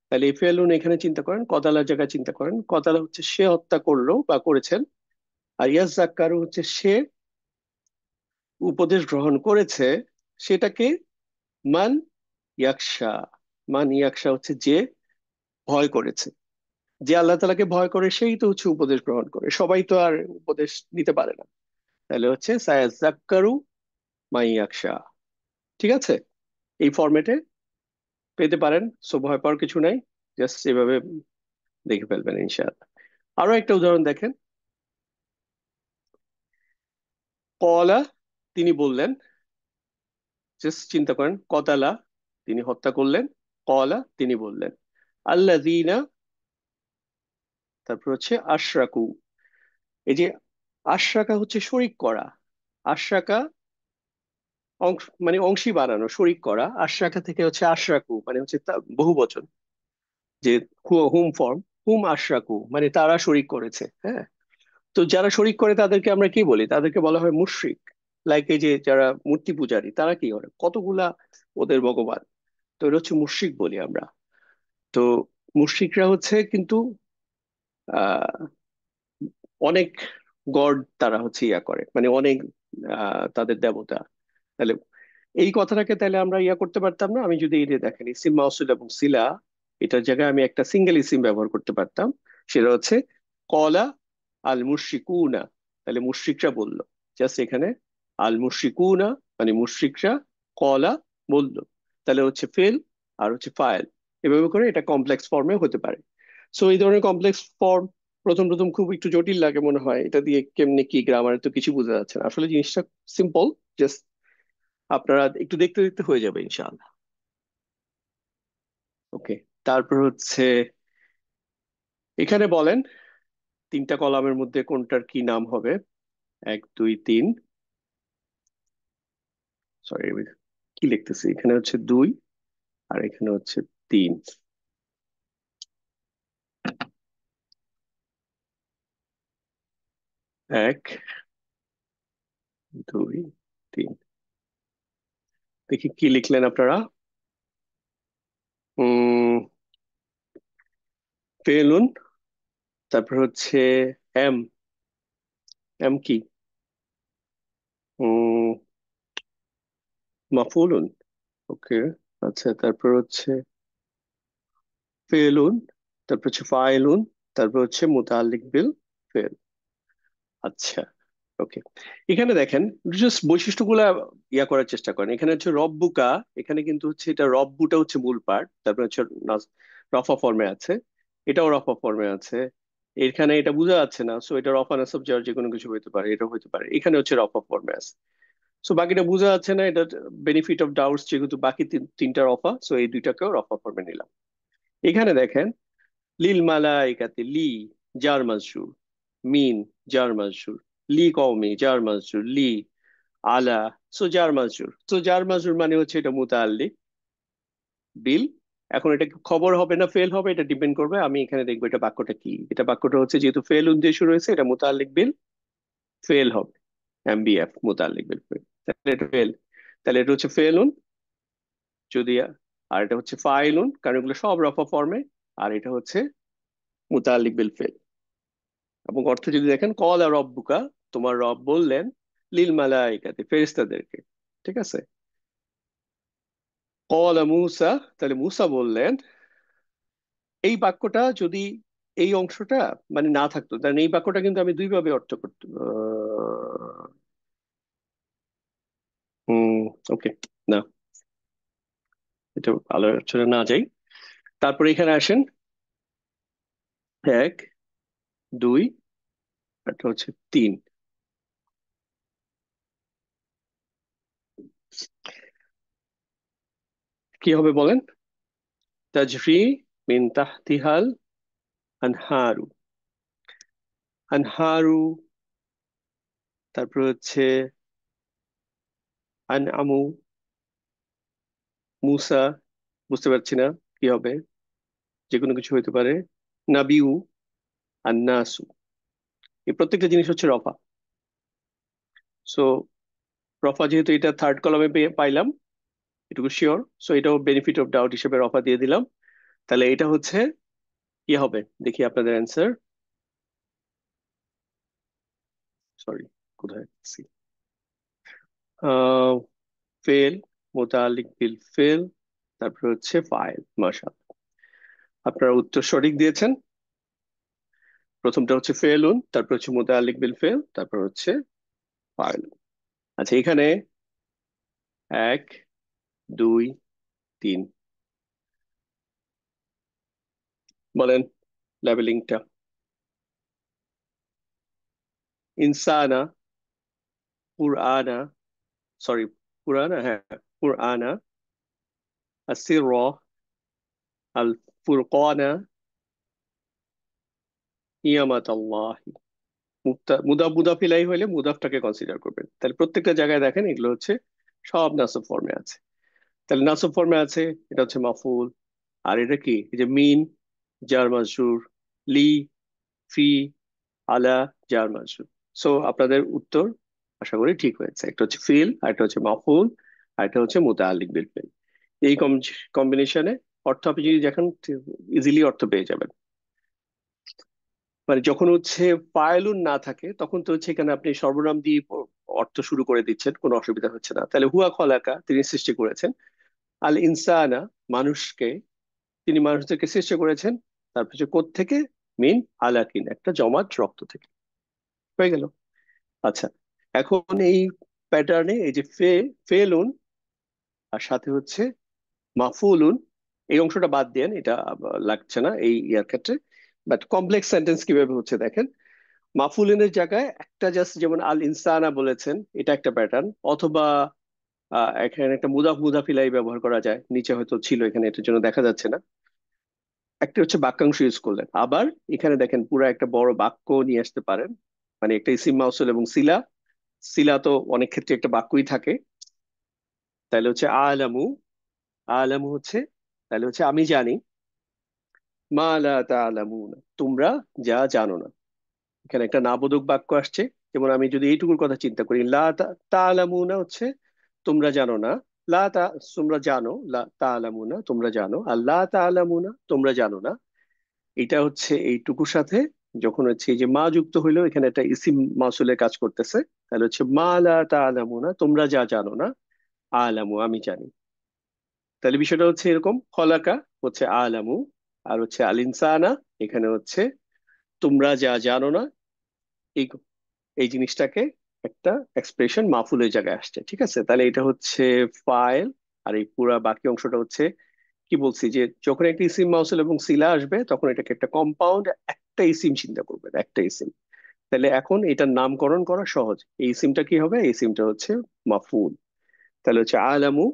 তাহলে এই ফেলুন এখানে চিন্তা করেন, কতালার জায়গায় চিন্তা করেন, কতালা হচ্ছে সে হত্যা করলো বা করেছেন, আর ইয়াজ্জাক্কারু হচ্ছে সে উপদেশ গ্রহণ করেছে। সেটাকে মান ইয়াকশা। মান ইয়াকশা হচ্ছে যে ভয় করেছে। যে আল্লাহ তাআলাকে ভয় করে সেই তো হচ্ছে উপদেশ গ্রহণ করে, সবাই তো আর উপদেশ নিতে পারে না। তাহলে হচ্ছে সায়াজ্জাক্কারু মাই ইয়াকশা। ঠিক আছে, এই ফরম্যাটে পেতে পারেন। সো ভয় পাওয়ার কিছু নাই, জাস্ট এভাবে দেখে ফেলবেন ইনশাআল্লাহ। আরো একটা উদাহরণ দেখেন, কলা, তিনি বললেন। জাস্ট চিন্তা করেন, কতালা, তিনি হত্যা করলেন, কলা, তিনি বললেন, আল্লাযীনা, তারপর হচ্ছে আশরাকু। এই যে আশরাকা হচ্ছে শরিক করা। আশরাকা অংশ, মানে অংশী বানানো, শরিক করা। আশরাকা থেকে হচ্ছে আশরাকু, মানে হচ্ছে বহু বচন, যে হুম ফর্ম, হুম আশরাকু, মানে তারা শরিক করেছে। হ্যাঁ, তো যারা শরিক করে তাদেরকে আমরা কি বলি? তাদেরকে বলা হয় মুশরিক। লাইক এই যে যারা মূর্তি পূজারী, তারা কি করে? কতগুলা ওদের ভগবান, তো এটা হচ্ছে মুশরিক বলি আমরা। তো মুশরিকরা হচ্ছে কিন্তু আহ অনেক গড, তারা হচ্ছে ইয়া করে, মানে অনেক তাদের দেবতা। তাহলে এই কথাটাকে তাহলে আমরা ইয়া করতে পারতাম না? আমি যদি এই যে দেখেন ইসিম মাউসুল এবং সিলা, এটার জায়গায় আমি একটা সিঙ্গেল ইসিম ব্যবহার করতে পারতাম। সেটা হচ্ছে কলা আল মুশরিকুনা। তাহলে মুশরিকরা বলল, জাস্ট এখানে আল মুশরিকুনা, মানে মুশরিকরা, কলা, বলল। তাহলে হচ্ছে ফেল আর হচ্ছে ফাইল, এভাবে করে এটা কমপ্লেক্স ফর্মে হতে পারে। সো এই ধরনের কমপ্লেক্স ফর্ম প্রথম প্রথম খুব একটু জটিল লাগে মনে হয়, এটা দিয়ে কেমনে কি, গ্রামারে তো কিছু বোঝা যাচ্ছে না। আসলে জিনিসটা সিম্পল, জাস্ট আপনারা একটু দেখতে দেখতে হয়ে যাবে ইনশাআল্লাহ। ওকে, তারপর হচ্ছে এখানে বলেন তিনটা কলামের মধ্যে কোনটার কি নাম হবে? এক, দুই, তিন। সরি, কি লিখতেছি এখানে? হচ্ছে দুই, আর এখানে হচ্ছে তিন। এক, দুই, তিন। দেখি কি লিখলেন আপনারা। উম ফেলুন, তারপর হচ্ছে এম। এম কি? উম মাফুলুন। ওকে, আচ্ছা, তারপর হচ্ছে ফেলুন, তারপর হচ্ছে ফাইলুন, তারপর হচ্ছে মুতাআল্লিক বিল ফেল। আচ্ছা, ওকে। এখানে দেখেন, জাস্ট বৈশিষ্ট্যগুলা ইয়া করার চেষ্টা করেন। এখানে হচ্ছে রব্বুকা, এখানে কিন্তু হচ্ছে এটা রব্বুটা হচ্ছে মূল পার্ট, তারপর হচ্ছে রফা ফর্মে আছে, এটাও রফা ফর্মে আছে। এখানে এটা বোঝা যাচ্ছে না, সো এটা রফা নাসব জার যে কোনো কিছু হতে পারে, এটা হতে পারে। এখানে হচ্ছে রফা ফর্মে আছে, সো বাকিটা বোঝা যাচ্ছে না। এটা বেনিফিট অফ ডাউটস, যেহেতু বাকি তিনটা রফা, সো এই দুইটাকেও রফা ফর্মে নিলাম। এখানে দেখেন, লিল মালাইকাতি, লি জার মাজরুর, মিন জার মাজরুর, লি কওমি জার মাজরুর, লি আলা, সো জার মাজরুর। তো জার মাজরুর মানে হচ্ছে এটা মুতাআল্লিক বিল এখন এটা কি খবর হবে না ফেল হবে, এটা ডিপেন্ড করবে আমি এখানে দেখবো এটা বাক্যটা কি। এটা বাক্যটা হচ্ছে, যেহেতু ফেল উদ্দেশ্য রয়েছে, এটা মুতাল্লিক বিল ফেল হবে। এমবিএফ, মুতাল্লিক বিল ফেল, তাহলে এটা ফেল। তাহলে এটা হচ্ছে ফেলুন যদি, আর এটা হচ্ছে ফাইলুন, কারণ এগুলো সব রফা ফর্মে। আর এটা হচ্ছে মুতাল্লিক বিল ফেল। এবং অর্থ যদি দেখেন, কল আর রব্বুকা, তোমার রব বললেন, লিল মালাইকাতে, ফেরেশতাদেরকে। ঠিক আছে, কল মুসা, তাহলে মুসা বললেন। এই বাক্যটা যদি, এই অংশটা মানে না থাকতো, কারণ এই বাক্যটা কিন্তু আমি দুই ভাবে অর্থ করতে হুম, ওকে, না, এটা আলোচনা না যাই। তারপরে এখানে আসেন, এক, দুই, একটা হচ্ছে তিন। কি হবে বলেন? তাজরি মিন তাহতিহাল আনহারু। আনহারু, তারপর হচ্ছে আনআমু, মুসা, বুঝতে পারছি না কি হবে, যে কোনো কিছু হইতে পারে। নাবিউ, আন্নাসু, এই প্রত্যেকটা জিনিস হচ্ছে রফা। সো রফা যেহেতু এটা থার্ড কলামে পাইলাম, এটুকু শিওর, সো এটাও বেনিফিট অফ ডাউট হিসেবে রফা দিয়ে দিলাম। তাহলে এটা হচ্ছে কি হবে, দেখি আপনাদের অ্যান্সার। সরি, কোথায় আছি? ফেল, মোতালিক বিল ফেল, তারপর হচ্ছে ফাইল। মাশাআল্লাহ, আপনারা উত্তর সঠিক দিয়েছেন। প্রথমটা হচ্ছে ফেলুন, তারপর হচ্ছে মোতালিক বিল ফেল, তারপর হচ্ছে ফাইল। আচ্ছা, এখানে এক, দুই, তিন, বলেন লেবেলিংটা। ইনসানা, কুরআনা, সরি, কুরআনা, হ্যাঁ, কুরআনা, আসির, আল ফুরকানা, নিয়ামাত আল্লাহ। মুদাফ মুদাফ ইলাই হলে মুদাফটাকে কনসিডার করবেন। তাহলে প্রত্যেকটা জায়গায় দেখেন এগুলো হচ্ছে সব নাসব ফর্মে আছে। তাহলে নাসব ফর্মে আছে, এটা হচ্ছে মাফুল। আর এটা কি, এই যে মিন, জার মাজরুর, লি, ফি, আলা, জার মাজরুর। সো আপনাদের উত্তর আশা করি ঠিক হয়েছে। একটা হচ্ছে ফিল, আর একটা হচ্ছে মাফুল, আর একটা হচ্ছে মুতাআল্লিক বিল ফিল। এই কম্বিনেশনে অর্থ আপনি যদি দেখেন, ইজিলি অর্থ পেয়ে যাবেন। মানে যখন হচ্ছে ফাইলুন না থাকে, তখন তো হচ্ছে এখানে আপনি সর্বনাম দিয়ে অর্থ শুরু করে দিচ্ছেন, কোনো অসুবিধা হচ্ছে না। তাহলে হুয়া খলাকা, তিনি সৃষ্টি করেছেন। আল ইনসানা, মানুষকে, তিনি মানুষদেরকে সৃষ্টি করেছেন। তারপর হচ্ছে কোত্থেকে? মিন আলাকিন, একটা জমাট রক্ত থেকে। হয়ে গেল। আচ্ছা, এখন এই প্যাটার্নে এই যে ফেলুন আর সাথে হচ্ছে মাফুলুন, এই অংশটা বাদ দেন, এটা লাগছে না এই ইয়ার ক্ষেত্রে। বাট কমপ্লেক্স সেন্টেন্স কিভাবে হচ্ছে দেখেন। মাফুলিনের জায়গায় একটা জাস্ট, যেমন আল ইনসানা বলেছেন, এটা একটা প্যাটার্ন। অথবা এখানে একটা মুদাফ মুদাফিলাই ব্যবহার করা যায়, নিচে হয়তো ছিল, এখানে এটার জন্য দেখা যাচ্ছে না। একটা হচ্ছে বাক্যাংশ ইউজ করলেন। আবার এখানে দেখেন পুরো একটা বড় বাক্য নিয়ে আসতে পারেন, মানে একটা ইসিম মাউসুল এবং সিলা। সিলা তো অনেক ক্ষেত্রে একটা বাক্যই থাকে। তাহলে হচ্ছে আলামু, আলামু হচ্ছে, তাহলে হচ্ছে আমি জানি, মা লা তা'লামুনা, তোমরা যা জানো না। এখানে একটা নাবোধক বাক্য আসছে। যেমন আমি যদি এইটুকুর কথা চিন্তা করি, লা তা'লামুনা হচ্ছে তোমরা জানো না, লা তা তোমরা জানো, লা তা'লামুনা তোমরা জানো, আর লা তা'লামুনা তোমরা জানো না। এটা হচ্ছে এইটুকুর সাথে যখন হচ্ছে এই যে মা যুক্ত হইলো, এখানে একটা ইসিম মাউসুলের কাজ করতেছে। তাহলে হচ্ছে মা লা তা'লামুনা, তোমরা যা জানো না, আলামু আমি জানি। তাহলে বিষয়টা হচ্ছে এরকম, খলাকা হচ্ছে আলামু, আর হচ্ছে আল ইনসানা, এখানে হচ্ছে তোমরা যা জানো না। এই এই জিনিসটাকে একটা এক্সপ্রেশন মাফুলের জায়গায় আসছে। ঠিক আছে, তাহলে এটা হচ্ছে ফাইল। আর এই পুরা বাকি অংশটা হচ্ছে, কি বলছি, যে যখন একটা ইসিম মাউসুল এবং সিলা আসবে, তখন এটাকে একটা কম্পাউন্ড, একটা ইসিম চিন্তা করবেন, একটা ইসিম। তাহলে এখন এটার নামকরণ করা সহজ। এই ইসিমটা কি হবে? এই ইসিমটা হচ্ছে মাফুল। তাহলে হচ্ছে আলামু,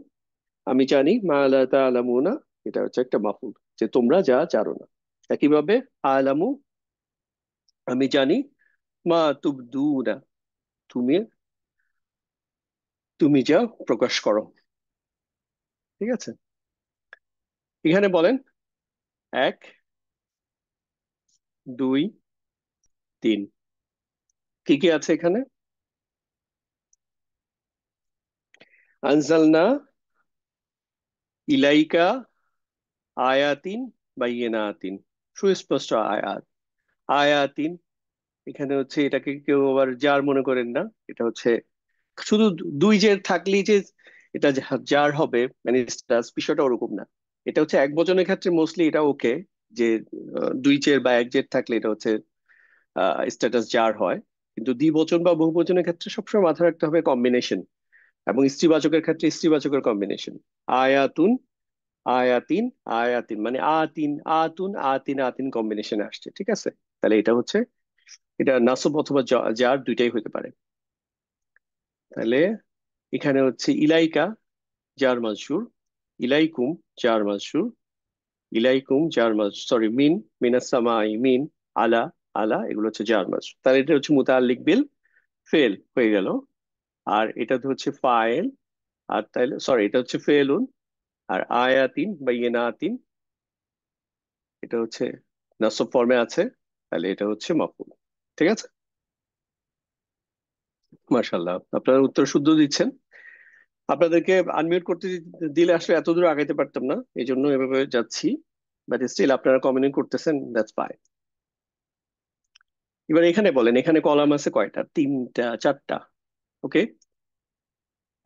আমি জানি, মা লা তা'লামুনা, এটা হচ্ছে একটা মাফুল, যে তোমরা যা জানো না। একইভাবে আলামু, আমি জানি, মা তুবদুনা, তুমি তুমি যা প্রকাশ করো। ঠিক আছে, এখানে বলেন 1, 2, 3 কি কি আছে এখানে? আনজালনা ইলাইকা আয়াতিন বাইয়িনাতিন, সুস্পষ্ট আয়াত। আয়াতিন এখানে হচ্ছে, এটাকে কেউ আবার যার মনে করেন না, এটা হচ্ছে শুধু দুই জের থাকলেই যে এটা যার হবে, মানে বিষয়টা ওরকম না। এটা হচ্ছে এক বচনের ক্ষেত্রে মোস্টলি এটা ওকে, যে দুই জের বা এক জের থাকলে এটা হচ্ছে স্ট্যাটাস যার হয়। কিন্তু দ্বিবচন বা বহুবচনের ক্ষেত্রে সবসময় মাথায় রাখতে হবে কম্বিনেশন, এবং স্ত্রীবাচকের ক্ষেত্রে স্ত্রীবাচকের কম্বিনেশন। আয়াতুন, আয়াতিন, আয়াতিন মানে আতিন, আতুন, আতিন, আতিন কম্বিনেশনে আসছে, ঠিক আছে? তাহলে এটা হচ্ছে, এটা নাসব অথবা যার দুইটাই হতে পারে। তাহলে এখানে হচ্ছে ইলাইকা জার মাজরুর, ইলাইকুম জার মাজরুর, ইলাইকুম জার মাজরুর, সরি মিন, মিনাস সামাই মিন, আলা, আলা এগুলো হচ্ছে জার মাজরুর। তাহলে এটা হচ্ছে মুতাআল্লিক বিল ফেল হয়ে গেল। আর এটা তো হচ্ছে ফাইল। আর তাহলে সরি, এটা হচ্ছে ফেলুন। আর আয়াতিন বা ইয়েনাতিন এটা হচ্ছে নাসব ফর্মে আছে, তাহলে এটা হচ্ছে মাফউল। ঠিক আছে, মাশাআল্লাহ আপনারা উত্তর শুদ্ধ দিচ্ছেন। আপনাদেরকে আনমিউট করতে দিলে আসলে এত দূর আগাইতে পারতাম না, এই জন্য এভাবে যাচ্ছি। বাট স্টিল আপনারা কমেন্ট করতেছেন, দ্যাটস ফাইন। এবার এখানে বলেন, এখানে কলাম আছে কয়টা? তিনটা, চারটা। ওকে,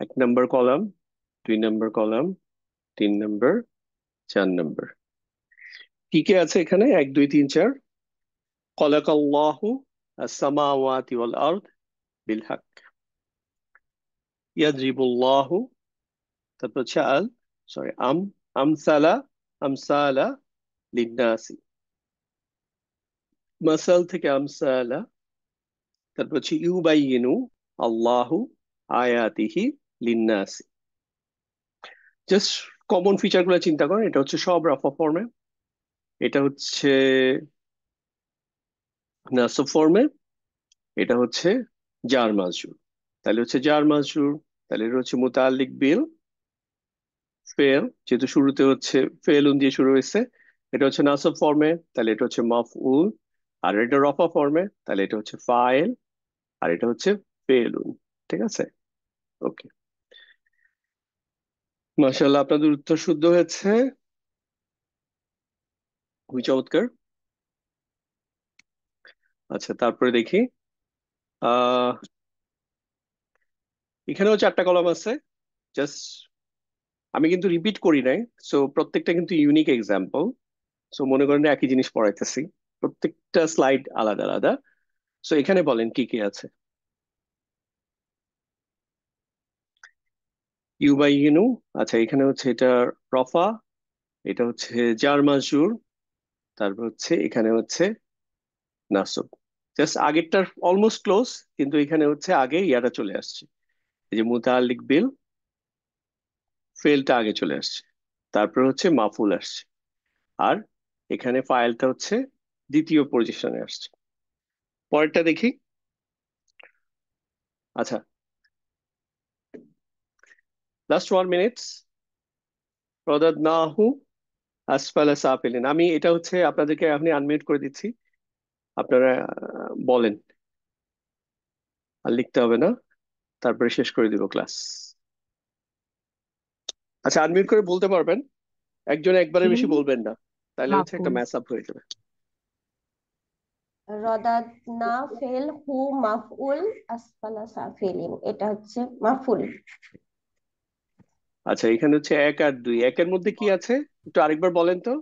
1 নম্বর কলাম, 2 নম্বর কলাম, 3 নম্বর, 4 নম্বর। কি কি আছে এখানে? 1, 2, 3, 4। খলাকাল্লাহু আসসামাওয়াতি ওয়াল আরদ বিল হক, ইয়াদরিবুল্লাহু, তারপর হচ্ছে আল, সরি আমসালা, আমসালা লিন্নাসি, মাসাল থেকে আমসালা। তারপর হচ্ছে ইউবাইয়িনু আল্লাহু আয়াতিহি লিন্নাসি। জাস্ট কমন ফিচার গুলো চিন্তা করেন, এটা হচ্ছে সব রাফা ফর্মে, এটা হচ্ছে নাসব ফর্মে, এটা হচ্ছে জার মাজরুর। তাহলে হচ্ছে জার মাজরুর, তাহলে এটা হচ্ছে মুতাআল্লিক বিল ফেল, যেহেতু শুরুতে হচ্ছে ফেলুন দিয়ে শুরু হয়েছে। এটা হচ্ছে নাসব ফর্মে, তাহলে এটা হচ্ছে মাফউল। আর এটা রফা ফর্মে, তাহলে এটা হচ্ছে ফাইল। আর এটা হচ্ছে ফেলুন। ঠিক আছে, ওকে, মাশাআল্লাহ আপনাদের উত্তর শুদ্ধ হয়েছে, খুবই চমৎকার। আচ্ছা, তারপরে দেখি, আহ এখানেও 4টা কলাম আছে। জাস্ট আমি কিন্তু রিপিট করি নাই, সো প্রত্যেকটা কিন্তু ইউনিক এক্সাম্পল। সো মনে করেন যে একই জিনিস পড়াইতেছি, প্রত্যেকটা স্লাইড আলাদা আলাদা। সো এখানে বলেন কি কি আছে? ইউবাইয়িনু, আচ্ছা এখানে হচ্ছে এটা রফা, এটা হচ্ছে জার মাজরুর, তারপর হচ্ছে এখানে হচ্ছে নাসব। জাস্ট আগেরটার অলমোস্ট ক্লোজ, কিন্তু এখানে হচ্ছে আগে ইয়াটা চলে আসছে, এই যে মুতাআল্লিক বিল ফেলটা আগে চলে আসছে, তারপর হচ্ছে মাফুল আসছে। আর এখানে ফাইলটা হচ্ছে দ্বিতীয় পজিশনে আসছে। পরেরটা দেখি। আচ্ছা, লাস্ট 1 মিনিট। রদাদনাহু আসফালা সাফিলিন, আমি এটা হচ্ছে আপনাদেরকে আপনি আনমিউট করে দিচ্ছি, আপনারা বলেন, আর লিখতে হবে না, তারপরে শেষ করে দিব ক্লাস। আচ্ছা, আনমিউট করে বলতে পারবেন, একজন একবারের ফিল বেশি বলবেন না, তাহলে হচ্ছে একটা মাফুল। ম্যাচ আপ হয়ে যাবে। রদাদনা ফেল হু মাফউল আসফালা সাফিলিন, এটা হচ্ছে মাফুল। আচ্ছা, এখানে হচ্ছে 1 আর 2, একের মধ্যে কি আছে একটু আরেকবার বলেন তো।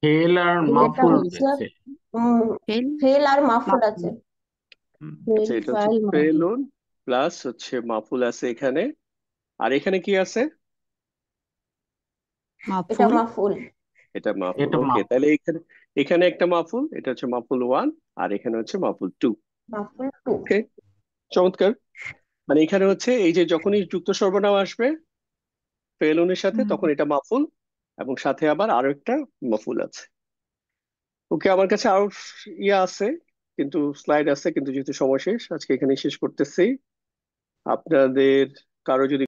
ফেল আর এটা মাফুল হচ্ছে আছে। ফেল ফেল আর মাফুল আছে। মাফুল। ফেল আচ্ছা, এটা হচ্ছে ফাইল মাফুল। ফেলুন প্লাস হচ্ছে মাফুল আছে এখানে। আর এখানে কি আছে? এটা মাফুল। মাফুল। এটা মাফুল, এটা ওকে। তাহলে এখানে, এখানে একটা মাফুল, এটা হচ্ছে মাফুল 1, আর এখানে হচ্ছে মাফুল 2। মাফুল টু। ওকে, চমৎকার। মানে এখানে হচ্ছে এই যে যখনই যুক্ত সর্বনাম আসবে ফেলুনের সাথে, হুম। তখন এটা মাফুল, এবং সাথে আবার আরো একটা মাফুল আছে। ওকে, আমার কাছে আরো ইয়ে আছে, কিন্তু স্লাইড আছে, কিন্তু যেহেতু সময় শেষ, আজকে এখানে শেষ করতেছি। আপনাদের কারো যদি